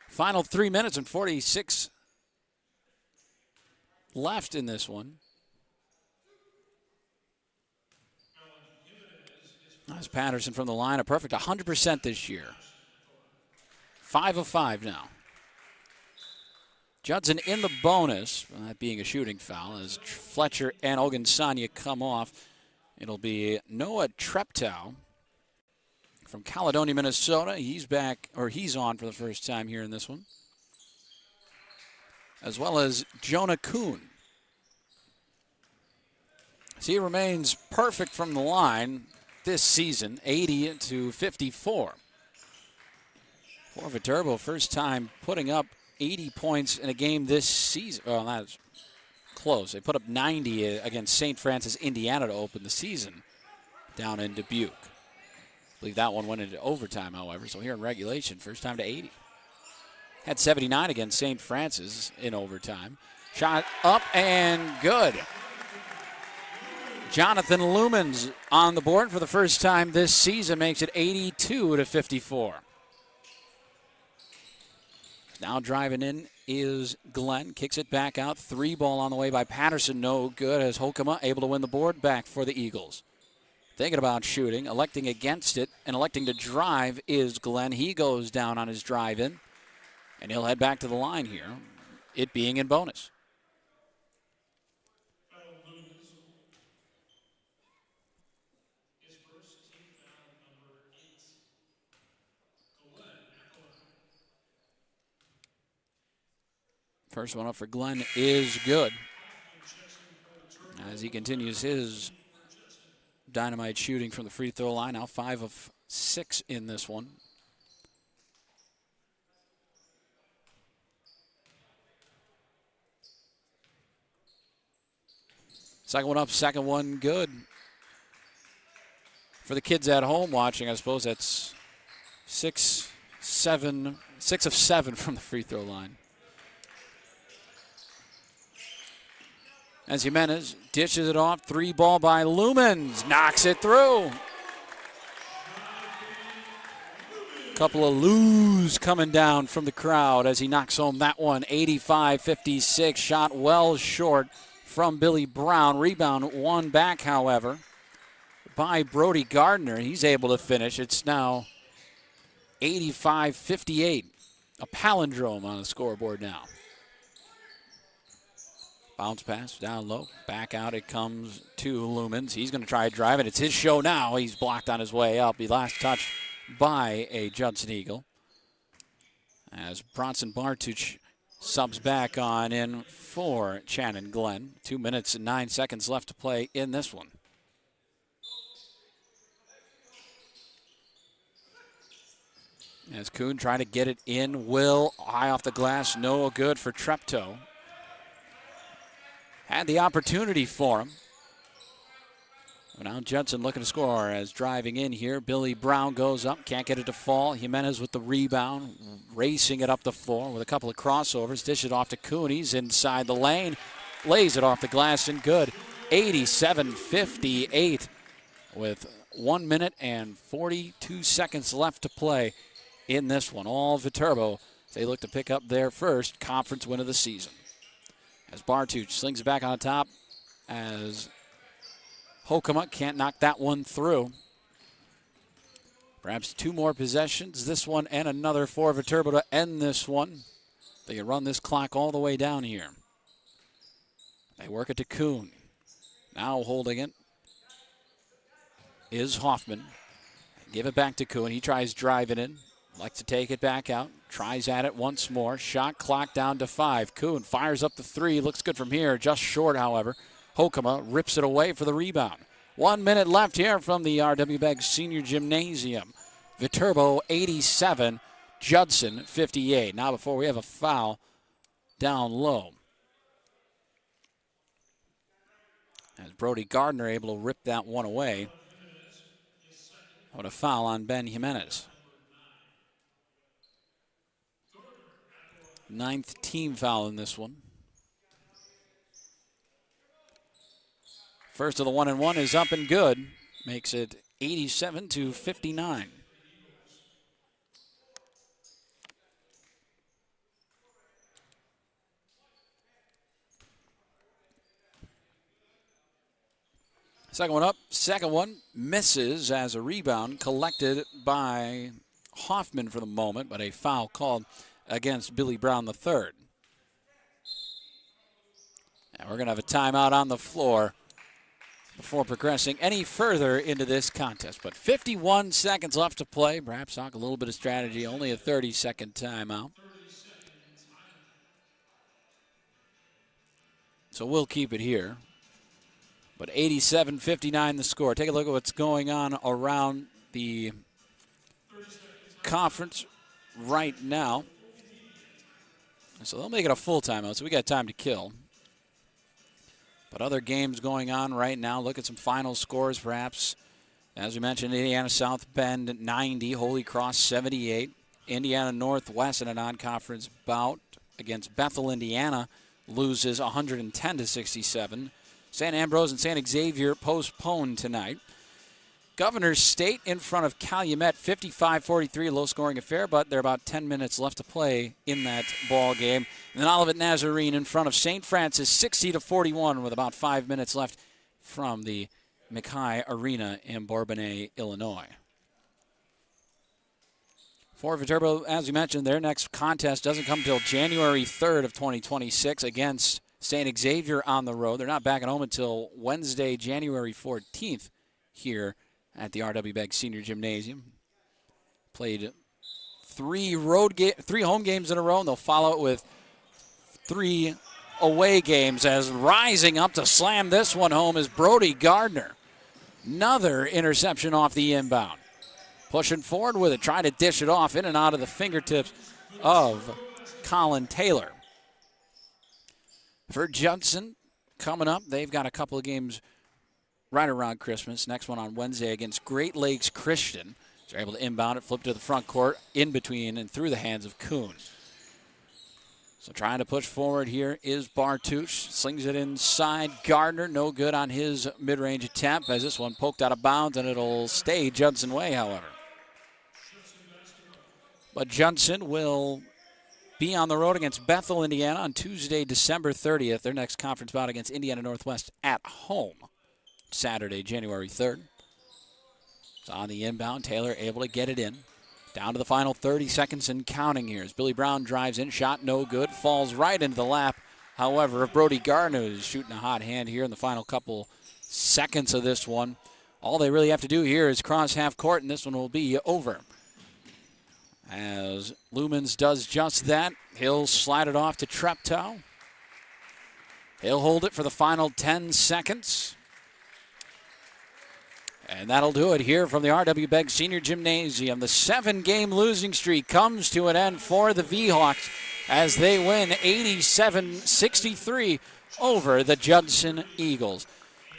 Final 3 minutes and 46 left in this one. That's Patterson from the line. A perfect 100% this year. 5 of 5 now. Judson in the bonus, that being a shooting foul, as Fletcher and Ogunsanya come off. It'll be Noah Treptow from Caledonia, Minnesota. He's back, or he's on for the first time here in this one. As well as Jonah Kuhn. So he remains perfect from the line this season, 80-54. For Viterbo, first time putting up 80 points in a game this season. Well, that's close. They put up 90 against St. Francis, Indiana to open the season down in Dubuque. I believe that one went into overtime, however. So here in regulation, first time to 80. Had 79 against St. Francis in overtime. Shot up and good. Jonathan Lumens on the board for the first time this season, makes it 82-54. Now driving in is Glenn. Kicks it back out. 3-ball on the way by Patterson. No good as Hokema able to win the board back for the Eagles. Thinking about shooting, electing against it, and electing to drive is Glenn. He goes down on his drive in, and he'll head back to the line here, it being in bonus. First one up for Glenn is good, as he continues his dynamite shooting from the free throw line. Now 5 of 6 in this one. Second one up, second one good. For the kids at home watching, I suppose that's 6 of 7 from the free throw line. As Jimenez dishes it off, 3-ball by Lumens, knocks it through. Couple of loos coming down from the crowd as he knocks home that one, 85-56. Shot well short from Billy Brown. Rebound won back, however, by Brody Gardner. He's able to finish. It's now 85-58. A palindrome on the scoreboard now. Bounce pass down low. Back out it comes to Lumens. He's going to try to drive it. It's his show now. He's blocked on his way up. He last touched by a Judson Eagle. As Bronson Bartuch subs back on in for Shannon Glenn. 2 minutes and 9 seconds left to play in this one. As Kuhn trying to get it in. Will high off the glass. No good for Treptow. Had the opportunity for him. But now Judson looking to score as driving in here. Billy Brown goes up, can't get it to fall. Jimenez with the rebound, racing it up the floor with a couple of crossovers. Dish it off to Kuhn. He's inside the lane, lays it off the glass and good. 87-58 with 1 minute and 42 seconds left to play in this one. All Viterbo, they look to pick up their first conference win of the season. As Bartuch slings it back on top, as Hokema can't knock that one through. Perhaps 2 more possessions, this one and another for Viterbo to end this one. They can run this clock all the way down here. They work it to Kuhn. Now holding it is Hoffman. Give it back to Kuhn. He tries driving in. Likes to take it back out. Tries at it once more. Shot clock down to 5. Kuhn fires up the 3. Looks good from here. Just short, however. Hokema rips it away for the rebound. 1 minute left here from the R.W. Beggs Senior Gymnasium. Viterbo 87, Judson 58. Now before we have a foul down low. As Brody Gardner able to rip that one away. What a foul on Ben Jimenez. 9th team foul in this one. First of the 1-and-1 is up and good. Makes it 87-59. Second one up. Second one misses as a rebound collected by Hoffman for the moment, but a foul called against Billy Brown III. And we're going to have a timeout on the floor before progressing any further into this contest. But 51 seconds left to play. Perhaps talk a little bit of strategy. Only a 30-second timeout. So we'll keep it here. But 87-59 the score. Take a look at what's going on around the conference right now. So they'll make it a full timeout, so we got time to kill. But other games going on right now. Look at some final scores, perhaps. As we mentioned, Indiana South Bend 90, Holy Cross 78. Indiana Northwest in a non-conference bout against Bethel, Indiana, loses 110-67. St. Ambrose and St. Xavier postponed tonight. Governors State in front of Calumet, 55-43, low-scoring affair, but there are about 10 minutes left to play in that ball game. And then Olivet Nazarene in front of St. Francis, 60-41, with about 5 minutes left from the McKay Arena in Bourbonnais, Illinois. For Viterbo, as we mentioned, their next contest doesn't come until January 3rd of 2026 against St. Xavier on the road. They're not back at home until Wednesday, January 14th here at the R.W. Beggs Senior Gymnasium. Played 3 home games in a row, and they'll follow it with 3 away games, as rising up to slam this one home is Brody Gardner. Another interception off the inbound. Pushing forward with it, trying to dish it off in and out of the fingertips of Colin Taylor. For Judson, coming up, they've got a couple of games right around Christmas. Next one on Wednesday against Great Lakes Christian. They're able to inbound it, flip to the front court, in between and through the hands of Kuhn. So trying to push forward here is Bartouche. Slings it inside. Gardner, no good on his mid-range attempt, as this one poked out of bounds, and it'll stay Judson way, however. But Judson will be on the road against Bethel, Indiana on Tuesday, December 30th. Their next conference bout against Indiana Northwest at home. Saturday, January 3rd. It's on the inbound. Taylor able to get it in. Down to the final 30 seconds and counting here as Billy Brown drives in. Shot no good. Falls right into the lap, however, of Brody Gardner, who's shooting a hot hand here in the final couple seconds of this one. All they really have to do here is cross half court, and this one will be over. As Lumens does just that, he'll slide it off to Treptow. He'll hold it for the final 10 seconds. And that'll do it here from the R.W. Beggs Senior Gymnasium. The 7-game losing streak comes to an end for the V-Hawks as they win 87-63 over the Judson Eagles.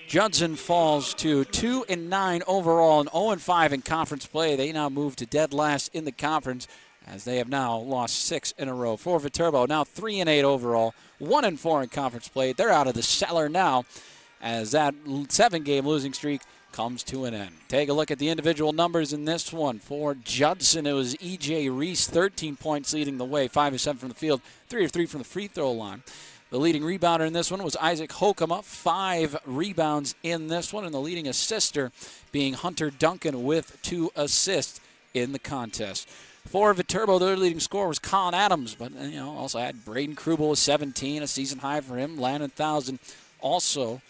Judson falls to 2-9 overall and 0-5 in conference play. They now move to dead last in the conference as they have now lost 6 in a row. For Viterbo, now 3-8 overall, 1-4 in conference play. They're out of the cellar now as that 7-game losing streak comes to an end. Take a look at the individual numbers in this one. For Judson, it was E.J. Reese, 13 points leading the way, 5 of 7 from the field, 3 of 3 from the free throw line. The leading rebounder in this one was Isaac Hokema, 5 rebounds in this one, and the leading assister being Hunter Duncan with 2 assists in the contest. For Viterbo, their leading scorer was Colin Adams, but also had Braden Krubel with 17, a season high for him. Landon Thousand also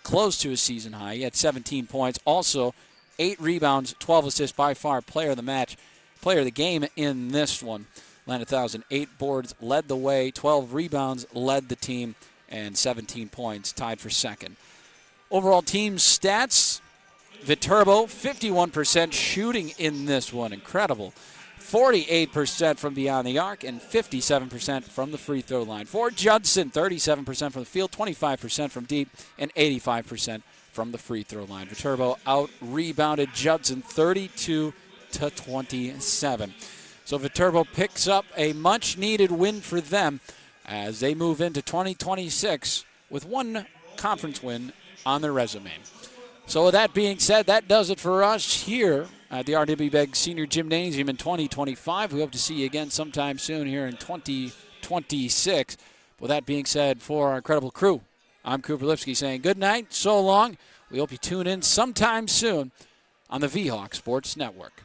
close to a season high. He had 17 points. Also, 8 rebounds, 12 assists, by far player of the game in this one. Landon Thousand, 8 boards, led the way, 12 rebounds, led the team, and 17 points, tied for second. Overall team stats, Viterbo, 51% shooting in this one. Incredible. 48% from beyond the arc and 57% from the free throw line. For Judson, 37% from the field, 25% from deep, and 85% from the free throw line. Viterbo out-rebounded Judson 32-27. So Viterbo picks up a much-needed win for them as they move into 2026 with one conference win on their resume. So with that being said, that does it for us here at the R.W. Begg Senior Gymnasium in 2025. We hope to see you again sometime soon here in 2026. With that being said, for our incredible crew, I'm Cooper Lipsky saying good night, so long. We hope you tune in sometime soon on the V-Hawk Sports Network.